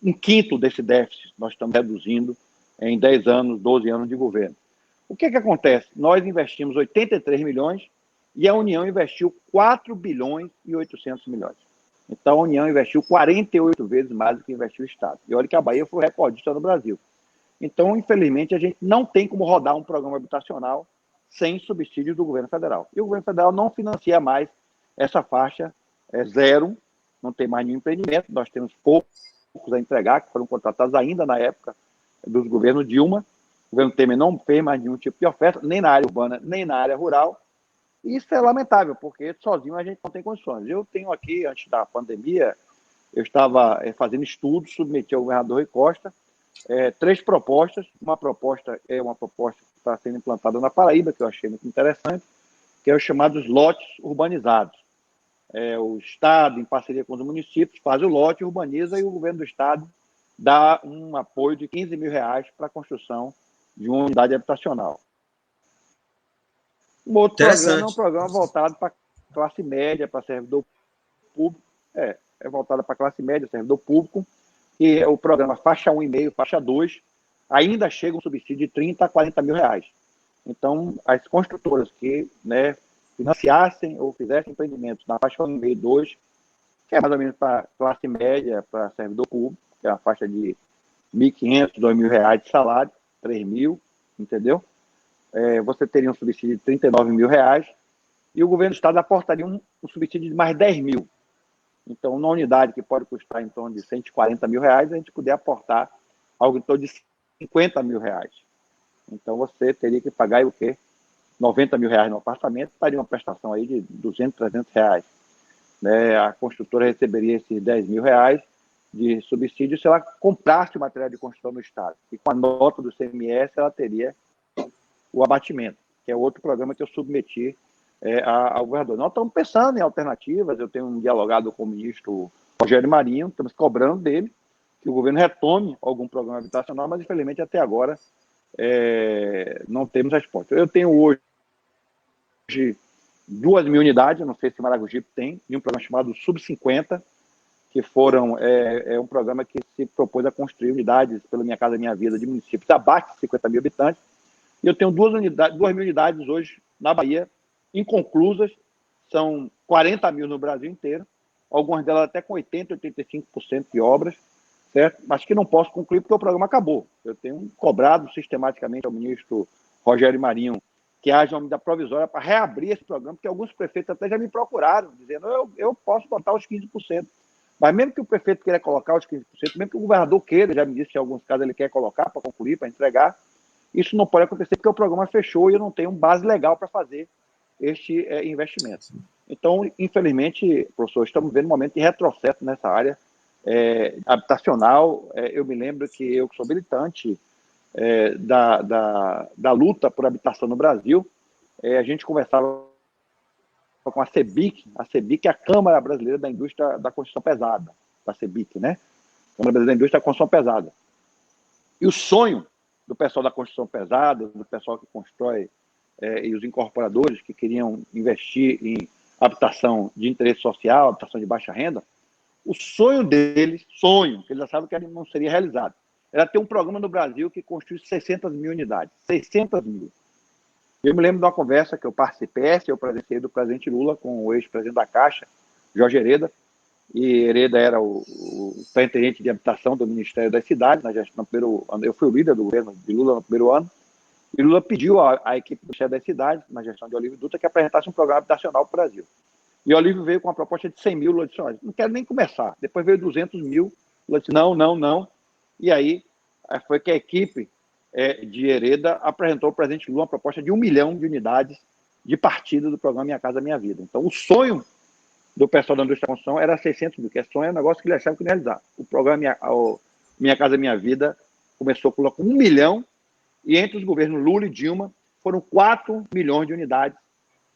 um quinto desse déficit nós estamos reduzindo em 10 anos, 12 anos de governo. O que acontece? Nós investimos 83 milhões e a União investiu 4 bilhões e 800 milhões. Então, a União investiu 48 vezes mais do que investiu o Estado. E olha que a Bahia foi recordista no Brasil. Então, infelizmente, a gente não tem como rodar um programa habitacional sem subsídios do governo federal. E o governo federal não financia mais essa faixa 0, não tem mais nenhum empreendimento, nós temos poucos a entregar, que foram contratados ainda na época dos governos Dilma. O governo Temer não fez mais nenhum tipo de oferta, nem na área urbana, nem na área rural. E isso é lamentável, porque sozinho a gente não tem condições. Eu tenho aqui, antes da pandemia, eu estava fazendo estudos, submeti ao governador Rui Costa, 3 propostas. Uma proposta que está sendo implantada na Paraíba, que eu achei muito interessante, que é os chamados lotes urbanizados. O Estado, em parceria com os municípios, faz o lote, urbaniza, e o governo do Estado dá um apoio de R$15 mil para a construção de uma unidade habitacional. Um outro programa é um programa voltado para classe média, para servidor público. É voltado para classe média, servidor público, que é o programa faixa 1,5, faixa 2, ainda chega um subsídio de R$30 a R$40 mil. Então, as construtoras que, né, financiassem ou fizessem empreendimentos na faixa 1,5, 2, que é mais ou menos para classe média, para servidor público, que é a faixa de R$1.500, R$2.000 de salário, R$3.000, entendeu? Você teria um subsídio de R$39 mil, e o governo do Estado aportaria um subsídio de mais R$10 mil. Então, na unidade que pode custar em torno de R$140 mil, a gente poderia aportar algo em torno de R$50 mil. Então, você teria que pagar o quê? R$90 mil no apartamento, estaria uma prestação aí de R$200, R$300. Né? A construtora receberia esses R$10 mil de subsídio se ela comprasse o material de construção no Estado. E com a nota do CMS, ela teria o abatimento, que é outro programa que eu submeti ao governador. Nós estamos pensando em alternativas, eu tenho dialogado com o ministro Rogério Marinho, estamos cobrando dele que o governo retome algum programa habitacional, mas infelizmente até agora não temos resposta. Eu tenho hoje 2.000 unidades, não sei se Maragogipe tem, de um programa chamado Sub-50, que foram um programa que se propôs a construir unidades pela Minha Casa Minha Vida de municípios abaixo de 50 mil habitantes. E eu tenho 2.000 unidades hoje na Bahia, inconclusas, são 40 mil no Brasil inteiro, algumas delas até com 80%, 85% de obras, certo? Mas que não posso concluir porque o programa acabou. Eu tenho cobrado sistematicamente ao ministro Rogério Marinho que haja uma medida provisória para reabrir esse programa, porque alguns prefeitos até já me procuraram, dizendo eu posso botar os 15%. Mas mesmo que o prefeito queira colocar os 15%, mesmo que o governador queira, já me disse que em alguns casos ele quer colocar para concluir, para entregar, isso não pode acontecer porque o programa fechou e eu não tenho base legal para fazer este investimento. Então, infelizmente, professor, estamos vendo um momento de retrocesso nessa área habitacional. Eu me lembro que eu, que sou militante da luta por habitação no Brasil, a gente conversava com a CEBIC. A CEBIC é a Câmara Brasileira da Indústria da Construção Pesada, da CEBIC, né? Câmara Brasileira da Indústria da Construção Pesada. E o sonho do pessoal da construção pesada, do pessoal que constrói, e os incorporadores que queriam investir em habitação de interesse social, habitação de baixa renda, o sonho deles, que eles achavam que não seria realizado, era ter um programa no Brasil que construiu 600 mil unidades. 600 mil. Eu me lembro de uma conversa que eu participei, eu presenciei do presidente Lula com o ex-presidente da Caixa, Jorge Hereda, e Hereda era o superintendente de habitação do Ministério das Cidades, na gestão, no primeiro ano. Eu fui o líder do governo de Lula no primeiro ano, e Lula pediu à equipe do Ministério das Cidades, na gestão de Olívio Dutra, que apresentasse um programa habitacional para o Brasil. E Olívio veio com uma proposta de 100 mil, Lula disse, olha, não quero nem começar. Depois veio 200 mil, Lula disse, não. E aí foi que a equipe de Hereda apresentou ao presidente Lula uma proposta de 1 milhão de unidades de partida do programa Minha Casa Minha Vida. Então, o sonho do pessoal da indústria da construção era 600 mil, que sonho é um negócio que ele achava que não ia realizar. O programa Minha Casa Minha Vida começou com 1 milhão, e entre os governos Lula e Dilma foram 4 milhões de unidades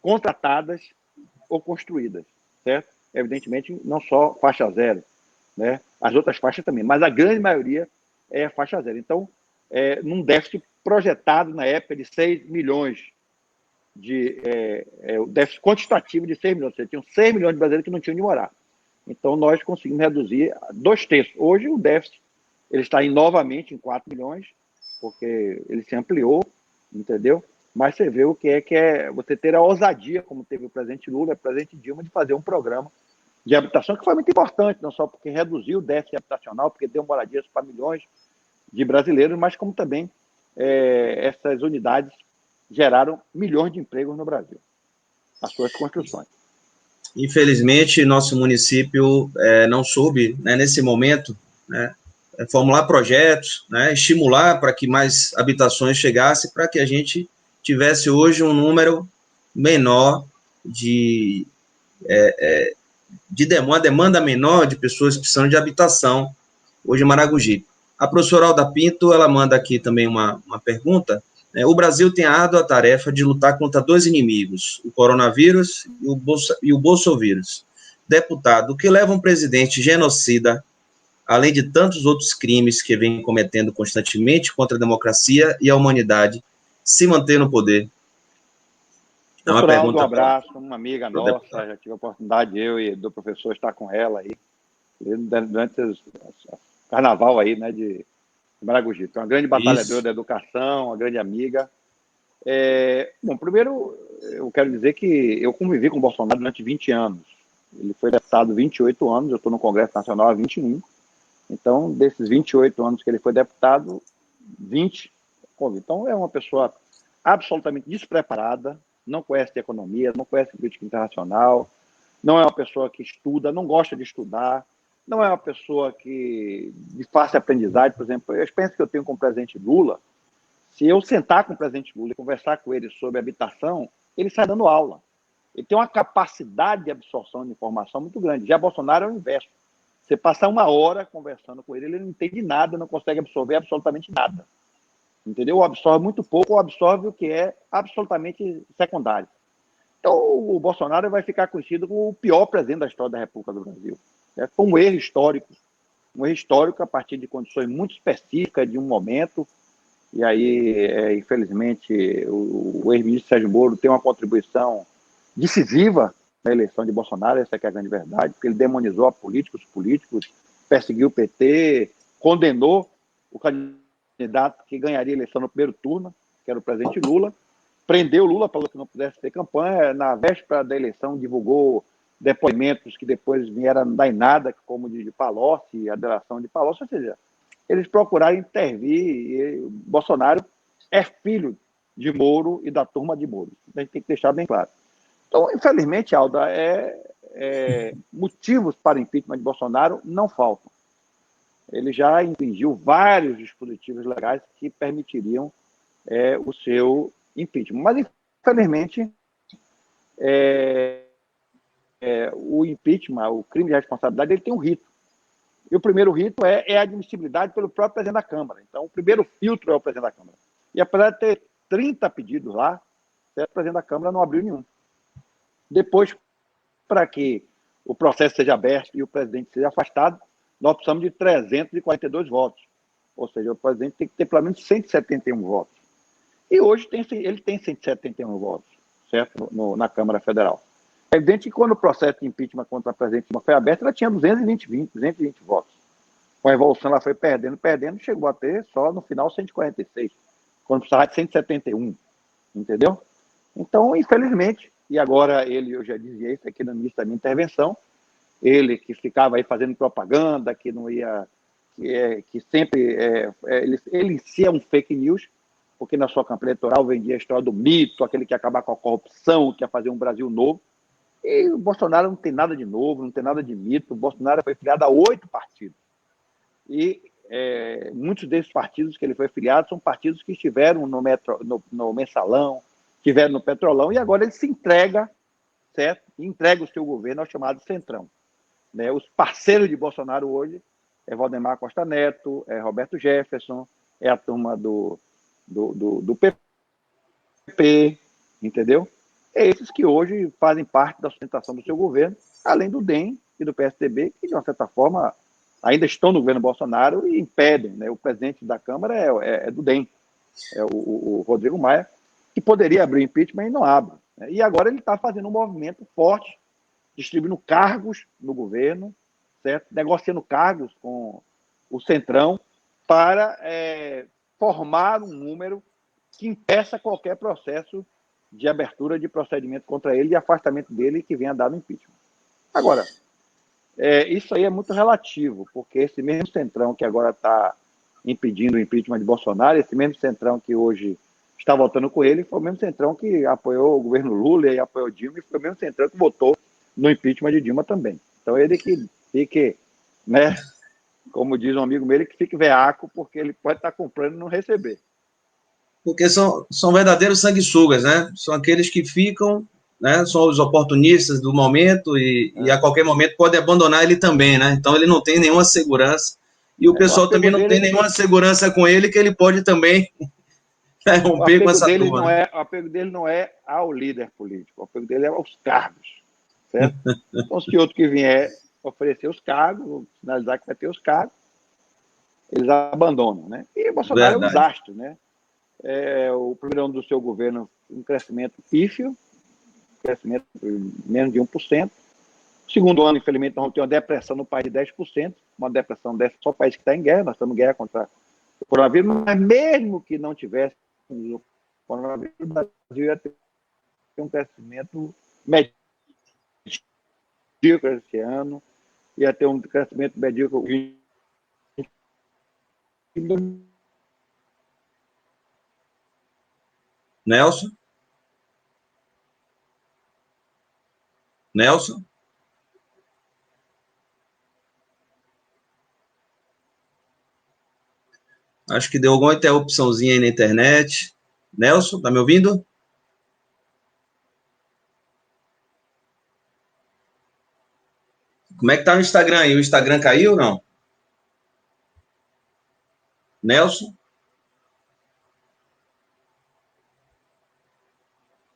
contratadas ou construídas, certo? Evidentemente, não só faixa zero, né? As outras faixas também, mas a grande maioria é faixa zero. Então, num déficit projetado na época de 6 milhões, o déficit quantitativo de 6 milhões, você tinha 6 milhões de brasileiros que não tinham onde morar. Então, nós conseguimos reduzir 2/3. Hoje, o déficit ele está novamente em 4 milhões, porque ele se ampliou, entendeu? Mas você vê o que é você ter a ousadia, como teve o presidente Lula e o presidente Dilma, de fazer um programa de habitação, que foi muito importante, não só porque reduziu o déficit habitacional, porque deu moradias para milhões de brasileiros, mas como também essas unidades geraram milhões de empregos no Brasil, as suas construções. Infelizmente, nosso município não soube, né, nesse momento, né, formular projetos, né, estimular para que mais habitações chegassem, para que a gente tivesse hoje um número menor uma demanda menor de pessoas precisando de habitação hoje em Maragogipe. A professora Alda Pinto, ela manda aqui também uma pergunta. O Brasil tem a árdua tarefa de lutar contra dois inimigos, o coronavírus e o bolsovírus. Deputado, o que leva um presidente genocida, além de tantos outros crimes que vem cometendo constantemente contra a democracia e a humanidade, se manter no poder? É uma pergunta. Um abraço, uma amiga nossa, já tive a oportunidade, eu e do professor, estar com ela aí, durante o carnaval aí, né, de Maragogi. Então, uma grande batalhadora da educação, uma grande amiga. Bom, primeiro, eu quero dizer que eu convivi com o Bolsonaro durante 20 anos. Ele foi deputado 28 anos, eu estou no Congresso Nacional há 21. Então, desses 28 anos que ele foi deputado, 20 convivi. Então, é uma pessoa absolutamente despreparada, não conhece de economia, não conhece política internacional, não é uma pessoa que estuda, não gosta de estudar, não é uma pessoa que de fácil aprendizagem. Por exemplo, eu penso que eu tenho com o presidente Lula, se eu sentar com o presidente Lula e conversar com ele sobre habitação, ele sai dando aula. Ele tem uma capacidade de absorção de informação muito grande. Já Bolsonaro é o inverso. Você passar uma hora conversando com ele não entende nada, não consegue absorver absolutamente nada. Entendeu? Ou absorve muito pouco, ou absorve o que é absolutamente secundário. Então, o Bolsonaro vai ficar conhecido como o pior presidente da história da República do Brasil. Foi um erro histórico a partir de condições muito específicas de um momento. E aí, infelizmente, o ex-ministro Sérgio Moro tem uma contribuição decisiva na eleição de Bolsonaro, essa é a grande verdade, porque ele demonizou os políticos, perseguiu o PT, condenou o candidato que ganharia a eleição no primeiro turno, que era o presidente Lula, prendeu Lula, falou que não pudesse ter campanha, na véspera da eleição divulgou depoimentos que depois vieram não dar em nada, como de Palocci, a delação de Palocci, ou seja, eles procuraram intervir, e Bolsonaro é filho de Moro e da turma de Moro. A gente tem que deixar bem claro. Então, infelizmente, Alda, motivos para impeachment de Bolsonaro não faltam. Ele já infringiu vários dispositivos legais que permitiriam o seu impeachment. Mas, infelizmente, o impeachment, o crime de responsabilidade, ele tem um rito. E o primeiro rito é a admissibilidade pelo próprio presidente da Câmara. Então, o primeiro filtro é o presidente da Câmara. E apesar de ter 30 pedidos lá, o presidente da Câmara não abriu nenhum. Depois, para que o processo seja aberto e o presidente seja afastado, nós precisamos de 342 votos. Ou seja, o presidente tem que ter pelo menos 171 votos. E hoje ele tem 171 votos, certo? Na Câmara Federal. É evidente que quando o processo de impeachment contra a presidente Dilma foi aberto, ela tinha 220 votos. Com a evolução, ela foi perdendo, chegou a ter só no final 146, quando precisava de 171, entendeu? Então, infelizmente, e agora eu já dizia isso aqui no início da minha intervenção, ele que ficava aí fazendo propaganda, que não ia, que sempre, ele em si é um fake news, porque na sua campanha eleitoral vendia a história do mito, aquele que ia acabar com a corrupção, que ia fazer um Brasil novo. E o Bolsonaro não tem nada de novo, não tem nada de mito. O Bolsonaro foi filiado a 8 partidos. E muitos desses partidos que ele foi filiado são partidos que estiveram no Mensalão, estiveram no Petrolão, e agora ele se entrega, certo? Entrega o seu governo ao chamado Centrão. Né? Os parceiros de Bolsonaro hoje é Valdemar Costa Neto, é Roberto Jefferson, é a turma do PP, entendeu? É esses que hoje fazem parte da sustentação do seu governo, além do DEM e do PSDB, que, de uma certa forma, ainda estão no governo Bolsonaro e impedem. Né? O presidente da Câmara é do DEM, é o Rodrigo Maia, que poderia abrir impeachment e não abre. Né? E agora ele está fazendo um movimento forte, distribuindo cargos no governo, certo? Negociando cargos com o Centrão para formar um número que impeça qualquer processo de abertura de procedimento contra ele e afastamento dele que venha dado impeachment. Agora, isso aí é muito relativo, porque esse mesmo Centrão que agora está impedindo o impeachment de Bolsonaro, esse mesmo Centrão que hoje está votando com ele, foi o mesmo Centrão que apoiou o governo Lula e apoiou Dilma, e foi o mesmo Centrão que votou no impeachment de Dilma também. Então ele que fique, né, como diz um amigo meu, ele que fique veaco, porque ele pode estar comprando e não receber. Porque são verdadeiros sanguessugas, né? São aqueles que ficam, né? São os oportunistas do momento e a qualquer momento pode abandonar ele também, né? Então ele não tem nenhuma segurança E o pessoal também não tem nenhuma segurança com ele, que ele pode também romper com essa turma. O apego dele não é ao líder político, o apego dele é aos cargos, certo? Então, se outro que vier oferecer os cargos, sinalizar que vai ter os cargos, eles abandonam, né? E o Bolsonaro é um desastre, né? O primeiro ano do seu governo, um crescimento pífio, crescimento de menos de 1%. O segundo ano, infelizmente, nós vamos ter uma depressão no país de 10%, uma depressão dessa só o país que está em guerra, nós estamos em guerra contra o coronavírus, mas mesmo que não tivesse o coronavírus, o Brasil ia ter um crescimento medíocre esse ano, ia ter um crescimento medíocre. Nelson? Nelson? Acho que deu alguma interrupçãozinha aí na internet. Nelson, tá me ouvindo? Como é que tá no Instagram aí? O Instagram caiu ou não? Nelson?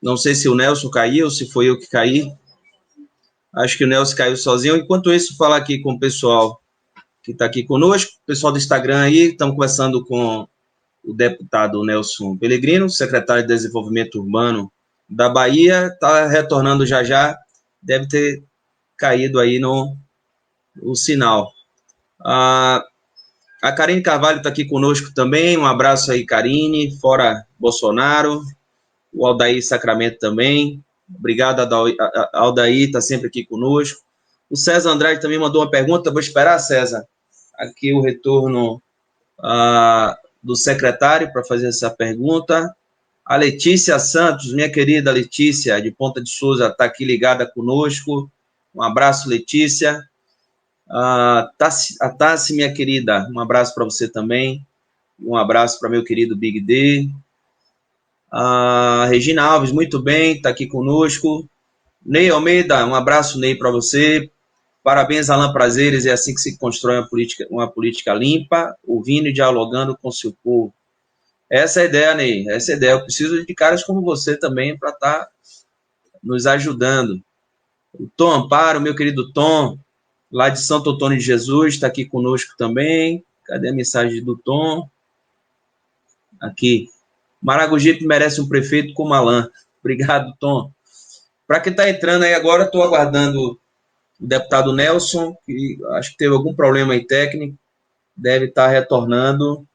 Não sei se o Nelson caiu, se foi eu que caí. Acho que o Nelson caiu sozinho. Enquanto isso, falar aqui com o pessoal que está aqui conosco, o pessoal do Instagram aí, estamos conversando com o deputado Nelson Pellegrino, secretário de Desenvolvimento Urbano da Bahia, está retornando já, deve ter caído aí no sinal. A Karine Carvalho está aqui conosco também, um abraço aí, Karine, fora Bolsonaro, o Aldair Sacramento também, obrigado, Aldair, está sempre aqui conosco. O César Andrade também mandou uma pergunta, vou esperar, César, aqui o retorno do secretário para fazer essa pergunta. A Letícia Santos, minha querida Letícia, de Ponta de Souza, está aqui ligada conosco. Um abraço, Letícia. A Tassi, minha querida, um abraço para você também. Um abraço para meu querido Big D. A Regina Alves, muito bem, está aqui conosco. Ney Almeida, um abraço, Ney, para você. Parabéns, Alain Prazeres, é assim que se constrói uma política limpa, ouvindo e dialogando com seu povo. Essa é a ideia, Ney, essa é a ideia. Eu preciso de caras como você também para estar nos ajudando. O Tom Amparo, meu querido Tom, lá de Santo Antônio de Jesus, está aqui conosco também. Cadê a mensagem do Tom? Aqui. Maragogipe merece um prefeito como Alain. Obrigado, Tom. Para quem está entrando aí agora, estou aguardando o deputado Nelson, que acho que teve algum problema aí técnico, deve estar retornando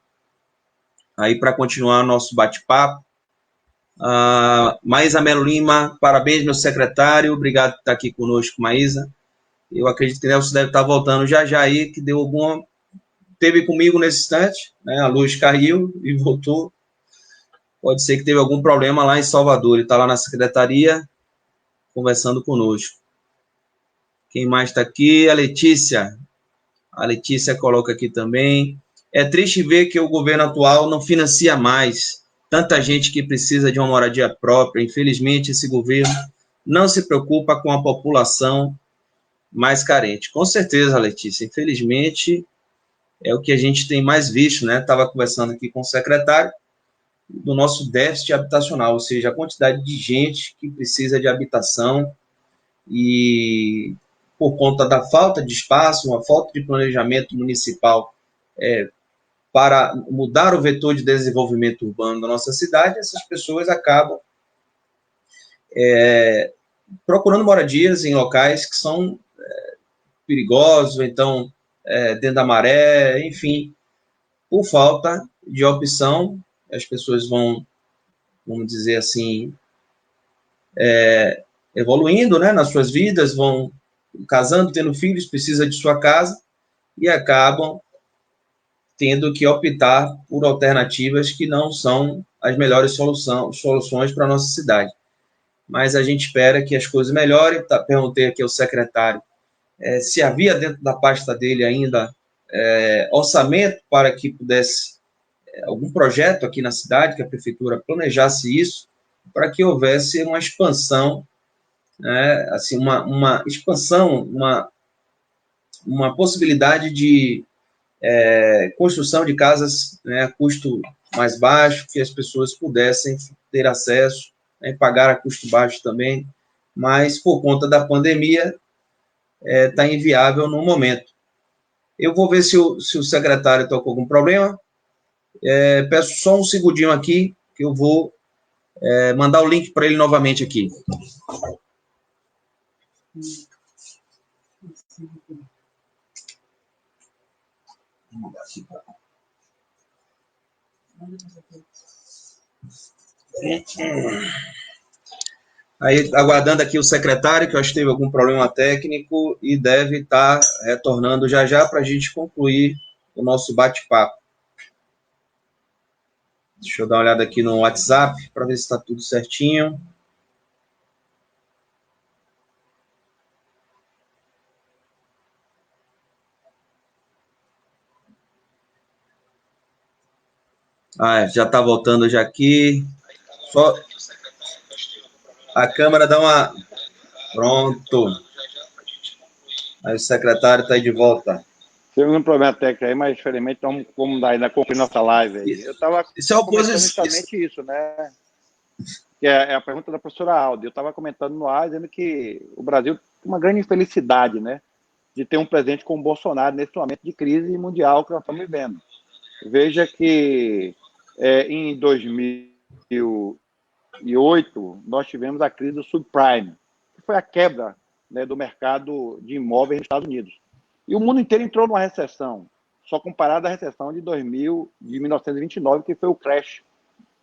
aí para continuar nosso bate-papo. Maísa Melo Lima, parabéns, meu secretário, obrigado por estar aqui conosco, Maísa. Eu acredito que Nelson deve estar voltando já aí, que deu alguma... Teve comigo nesse instante, né? A luz caiu e voltou. Pode ser que teve algum problema lá em Salvador, ele está lá na secretaria conversando conosco. Quem mais está aqui? A Letícia. A Letícia coloca aqui também. É triste ver que o governo atual não financia mais tanta gente que precisa de uma moradia própria. Infelizmente, esse governo não se preocupa com a população mais carente. Com certeza, Letícia. Infelizmente, é o que a gente tem mais visto, né? Estava conversando aqui com o secretário do nosso déficit habitacional, ou seja, a quantidade de gente que precisa de habitação e por conta da falta de espaço, uma falta de planejamento municipal para mudar o vetor de desenvolvimento urbano da nossa cidade, essas pessoas acabam procurando moradias em locais que são perigosos, então dentro da maré, enfim, por falta de opção, as pessoas vão, vamos dizer assim, evoluindo, né, nas suas vidas, vão casando, tendo filhos, precisa de sua casa e acabam tendo que optar por alternativas que não são as melhores soluções para a nossa cidade. Mas a gente espera que as coisas melhorem. Perguntei aqui ao secretário se havia dentro da pasta dele ainda orçamento para que pudesse algum projeto aqui na cidade, que a prefeitura planejasse isso, para que houvesse uma expansão, né, assim, uma expansão, uma possibilidade de construção de casas, né, a custo mais baixo, que as pessoas pudessem ter acesso, né, pagar a custo baixo também, mas por conta da pandemia está inviável no momento. Eu vou ver se o secretário está com algum problema. Peço só um segundinho aqui, que eu vou mandar o link para ele novamente aqui. Aí, aguardando aqui o secretário, que eu acho que teve algum problema técnico e deve estar retornando já para a gente concluir o nosso bate-papo. Deixa eu dar uma olhada aqui no WhatsApp para ver se está tudo certinho. Já está voltando já aqui. Só a câmera dá uma... Pronto. Aí o secretário está aí de volta. Teve um problema técnico aí, mas infelizmente vamos ainda concluir nossa live aí. Eu estava comentando justamente isso, né? Que é a pergunta da professora Alda. Eu estava comentando no ar, dizendo que o Brasil tem uma grande infelicidade, né? De ter um presidente como o Bolsonaro nesse momento de crise mundial que nós estamos vivendo. Veja que em 2008 nós tivemos a crise do subprime, que foi a quebra, né, do mercado de imóveis nos Estados Unidos. E o mundo inteiro entrou numa recessão, só comparado à recessão de 1929, que foi o crash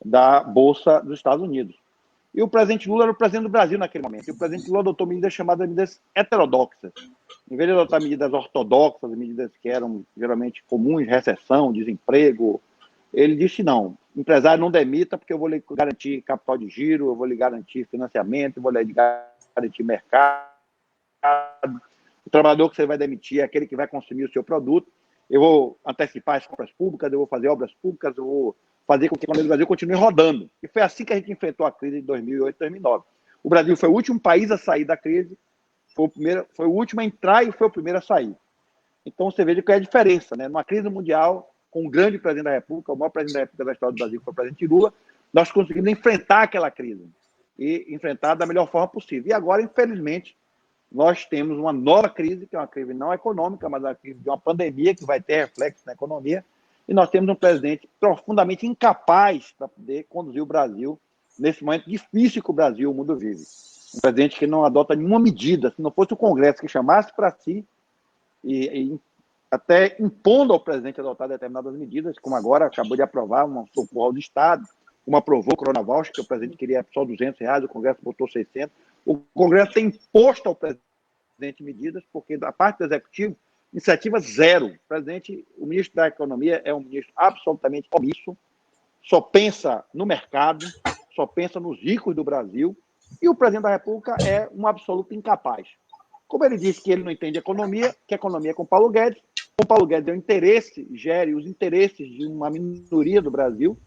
da Bolsa dos Estados Unidos. E o presidente Lula era o presidente do Brasil naquele momento. E o presidente Lula adotou medidas chamadas medidas heterodoxas. Em vez de adotar medidas ortodoxas, medidas que eram geralmente comuns, recessão, desemprego, ele disse não, empresário não demita porque eu vou lhe garantir capital de giro, eu vou lhe garantir financiamento, eu vou lhe garantir mercado. O trabalhador que você vai demitir é aquele que vai consumir o seu produto. Eu vou antecipar as compras públicas, eu vou fazer obras públicas, eu vou fazer com que a economia do Brasil continue rodando. E foi assim que a gente enfrentou a crise de 2008 e 2009. O Brasil foi o último país a sair da crise, foi o último a entrar e foi o primeiro a sair. Então você veja qual é a diferença, né? Numa crise mundial, com um grande presidente da República, o maior presidente da República da história do Brasil, que foi o presidente Lula, nós conseguimos enfrentar aquela crise e enfrentar da melhor forma possível. E agora, infelizmente, nós temos uma nova crise, que é uma crise não econômica, mas uma crise de uma pandemia que vai ter reflexo na economia, e nós temos um presidente profundamente incapaz para poder conduzir o Brasil nesse momento difícil que o Brasil e o mundo vive. Um presidente que não adota nenhuma medida, se não fosse o Congresso que chamasse para si e até impondo ao presidente adotar determinadas medidas, como agora acabou de aprovar um socorro ao Estado, como aprovou o Corona Voucher, que o presidente queria só R$200, o Congresso botou 600. O Congresso tem imposto ao presidente medidas, porque da parte do Executivo, iniciativa zero. O ministro da Economia é um ministro absolutamente omisso, só pensa no mercado, só pensa nos ricos do Brasil, e o presidente da República é um absoluto incapaz. Como ele disse que ele não entende economia, que a economia é com Paulo Guedes, o Paulo Guedes é o interesse, gere os interesses de uma minoria do Brasil.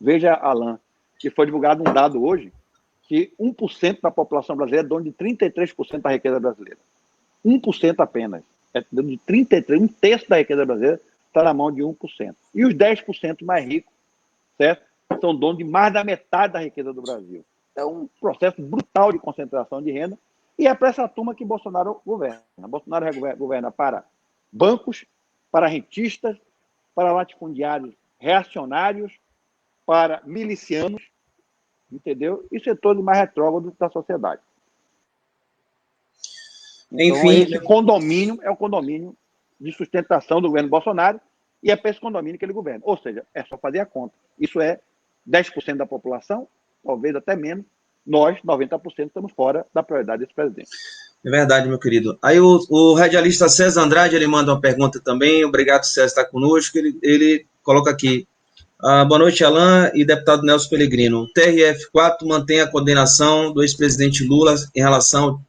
Veja, Alain, que foi divulgado um dado hoje, que 1% da população brasileira é dono de 33% da riqueza brasileira. 1% apenas. É dono de 33%, um terço da riqueza brasileira está na mão de 1%. E os 10% mais ricos, certo? São donos de mais da metade da riqueza do Brasil. É um processo brutal de concentração de renda, e é para essa turma que Bolsonaro governa. Bolsonaro governa para bancos, para rentistas, para latifundiários reacionários, para milicianos, entendeu? E setores mais retrógrados da sociedade. Então, enfim, esse condomínio é o condomínio de sustentação do governo Bolsonaro, e é para esse condomínio que ele governa. Ou seja, é só fazer a conta. Isso é 10% da população, talvez até menos. Nós, 90%, estamos fora da prioridade desse presidente. É verdade, meu querido. Aí o radialista César Andrade, ele manda uma pergunta também. Obrigado, César, estar conosco. Ele coloca aqui. Boa noite, Alain e deputado Nelson Pellegrino. O TRF4 mantém a condenação do ex-presidente Lula em relação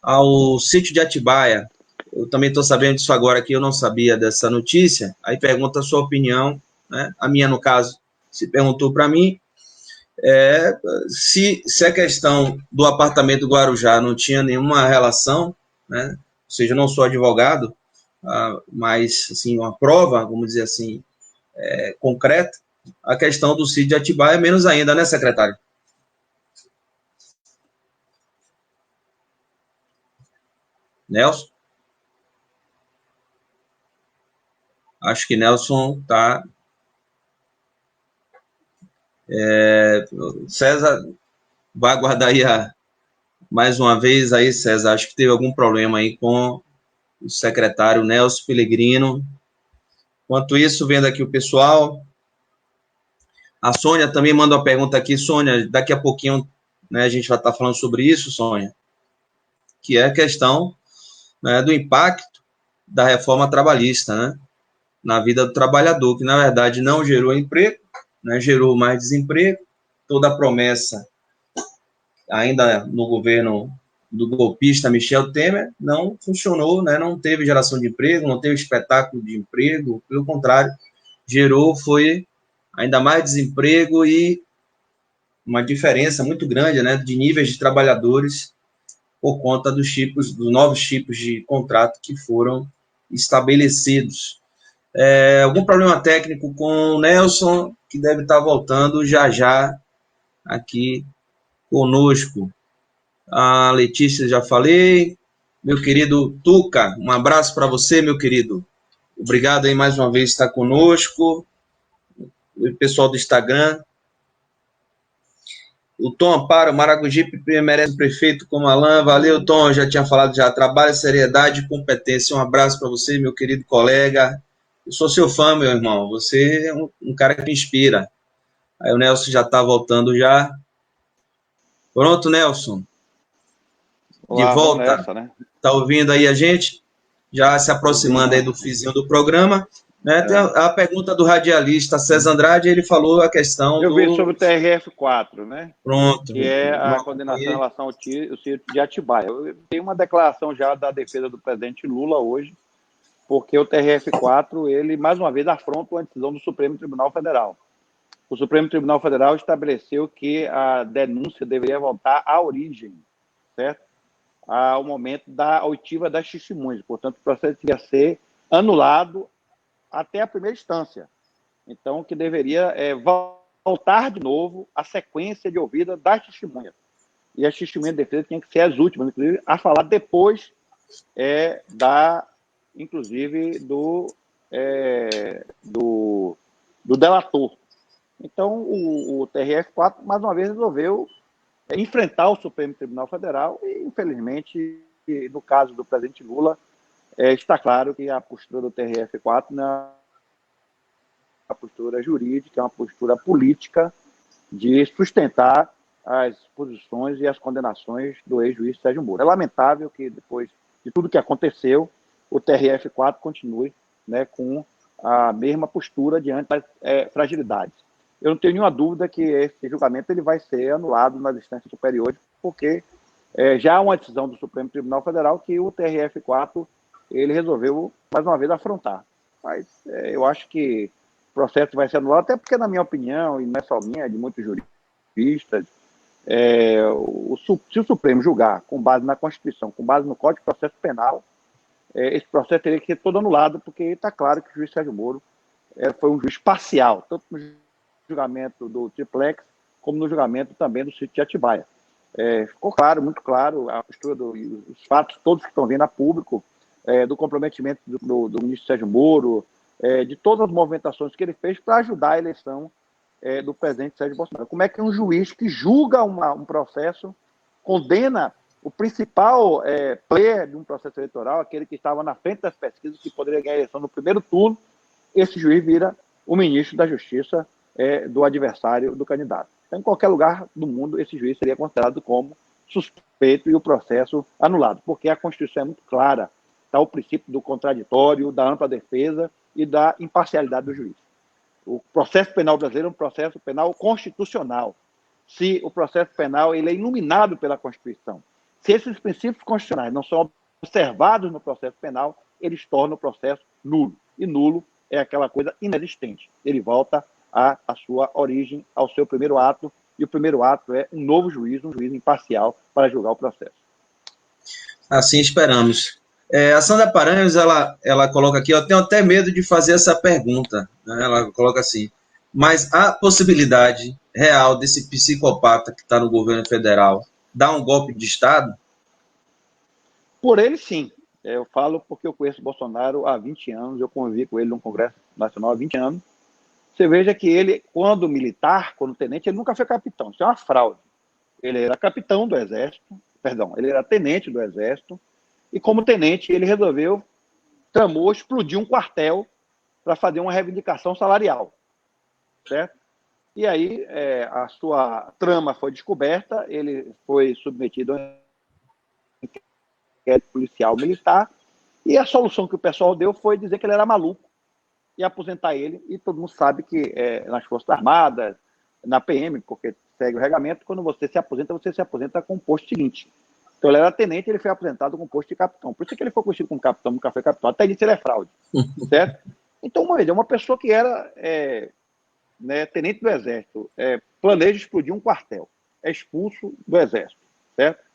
ao sítio de Atibaia. Eu também estou sabendo disso agora, que eu não sabia dessa notícia. Aí pergunta a sua opinião, né? A minha, no caso, se perguntou para mim se a questão do apartamento do Guarujá não tinha nenhuma relação, né? Ou seja, eu não sou advogado, mais, assim, uma prova, vamos dizer assim, concreta, a questão do sítio de Atibaia, menos ainda, né, secretário? Nelson? Acho que Nelson está... César, vai aguardar aí mais uma vez aí, César, acho que teve algum problema aí com o secretário Nelson Pellegrino. Enquanto isso, vendo aqui o pessoal, a Sônia também manda uma pergunta aqui. Sônia, daqui a pouquinho, né, a gente vai estar falando sobre isso, Sônia, que é a questão, né, do impacto da reforma trabalhista, né, na vida do trabalhador, que na verdade não gerou emprego, né, gerou mais desemprego. Toda a promessa, ainda no governo do golpista Michel Temer, não funcionou, né, não teve geração de emprego, não teve espetáculo de emprego, pelo contrário, gerou, foi ainda mais desemprego e uma diferença muito grande, né, de níveis de trabalhadores por conta dos novos tipos de contrato que foram estabelecidos. Algum problema técnico com o Nelson, que deve estar voltando já aqui conosco. A Letícia, já falei. Meu querido Tuca, um abraço para você, meu querido. Obrigado aí mais uma vez por estar conosco. O pessoal do Instagram. O Tom Amparo, Maragogipe merece um prefeito como Alain. Valeu, Tom, já tinha falado já. Trabalho, seriedade e competência. Um abraço para você, meu querido colega. Eu sou seu fã, meu irmão. Você é um cara que me inspira. Aí o Nelson já está voltando já. Pronto, Nelson. De Olá, vamos volta. nessa, né? Tá ouvindo aí a gente? Já se aproximando aí do finzinho do programa. Né? Tem a pergunta do radialista César Andrade, ele falou a questão Eu vi sobre o TRF4, né? Pronto. Que é a Não condenação em acompanhei. relação ao sítio de Atibaia. Eu tenho uma declaração já da defesa do presidente Lula hoje, porque o TRF4, ele, mais uma vez, afronta uma decisão do Supremo Tribunal Federal. O Supremo Tribunal Federal estabeleceu que a denúncia deveria voltar à origem, certo? Ao momento da oitiva das testemunhas. Portanto, o processo devia ser anulado até a primeira instância. Então, que deveria voltar de novo a sequência de ouvida das testemunhas. E as testemunhas de defesa tinham que ser as últimas, inclusive, a falar depois inclusive, do delator. Então, o TRF4, mais uma vez, resolveu enfrentar o Supremo Tribunal Federal e, infelizmente, no caso do presidente Lula, está claro que a postura do TRF4 não é uma postura jurídica, é uma postura política de sustentar as posições e as condenações do ex-juiz Sérgio Moro. É lamentável que, depois de tudo que aconteceu, o TRF4 continue, né, com a mesma postura diante das fragilidades. Eu não tenho nenhuma dúvida que esse julgamento ele vai ser anulado nas instâncias superiores, porque já há uma decisão do Supremo Tribunal Federal que o TRF4 ele resolveu, mais uma vez, afrontar. Mas eu acho que o processo vai ser anulado, até porque, na minha opinião, e não é só minha, é de muitos juristas, se o Supremo julgar com base na Constituição, com base no Código de Processo Penal, esse processo teria que ser todo anulado, porque está claro que o juiz Sérgio Moro foi um juiz parcial, tanto no julgamento do Triplex, como no julgamento também do sítio de Atibaia. Ficou claro, muito claro, a postura os fatos todos que estão vindo a público, do comprometimento do ministro Sérgio Moro, de todas as movimentações que ele fez para ajudar a eleição do presidente Sérgio Bolsonaro. Como é que um juiz que julga um processo condena o principal player de um processo eleitoral, aquele que estava na frente das pesquisas, que poderia ganhar a eleição no primeiro turno, esse juiz vira o ministro da Justiça do adversário do candidato. Então, em qualquer lugar do mundo, esse juiz seria considerado como suspeito e o processo anulado, porque a Constituição é muito clara. Está o princípio do contraditório, da ampla defesa e da imparcialidade do juiz. O processo penal brasileiro é um processo penal constitucional. Se o processo penal ele é iluminado pela Constituição, se esses princípios constitucionais não são observados no processo penal, eles tornam o processo nulo. E nulo é aquela coisa inexistente. Ele volta à sua origem, ao seu primeiro ato, e o primeiro ato é um novo juiz, um juiz imparcial para julgar o processo. Assim esperamos. A Sandra Paranhos, ela coloca aqui, eu tenho até medo de fazer essa pergunta, né? Ela coloca assim, mas há possibilidade real desse psicopata que está no governo federal dar um golpe de Estado? Por ele, sim. Eu falo porque eu conheço o Bolsonaro há 20 anos, eu convivi com ele no Congresso Nacional há 20 anos. Você veja que ele, quando militar, quando tenente, ele nunca foi capitão. Isso é uma fraude. Ele era capitão do Exército, perdão, ele era tenente do Exército, e como tenente ele resolveu, tramou, explodir um quartel para fazer uma reivindicação salarial, certo? E aí a sua trama foi descoberta, ele foi submetido a um inquérito policial militar, e a solução que o pessoal deu foi dizer que ele era maluco e aposentar ele, e todo mundo sabe que nas Forças Armadas, na PM, porque segue o regulamento, quando você se aposenta com o posto seguinte. Então ele era tenente, ele foi aposentado com o posto de capitão. Por isso que ele foi conhecido como capitão, nunca foi capitão. Até disso ele é fraude, certo? Então, uma pessoa que era tenente do Exército, planeja explodir um quartel, é expulso do Exército, certo?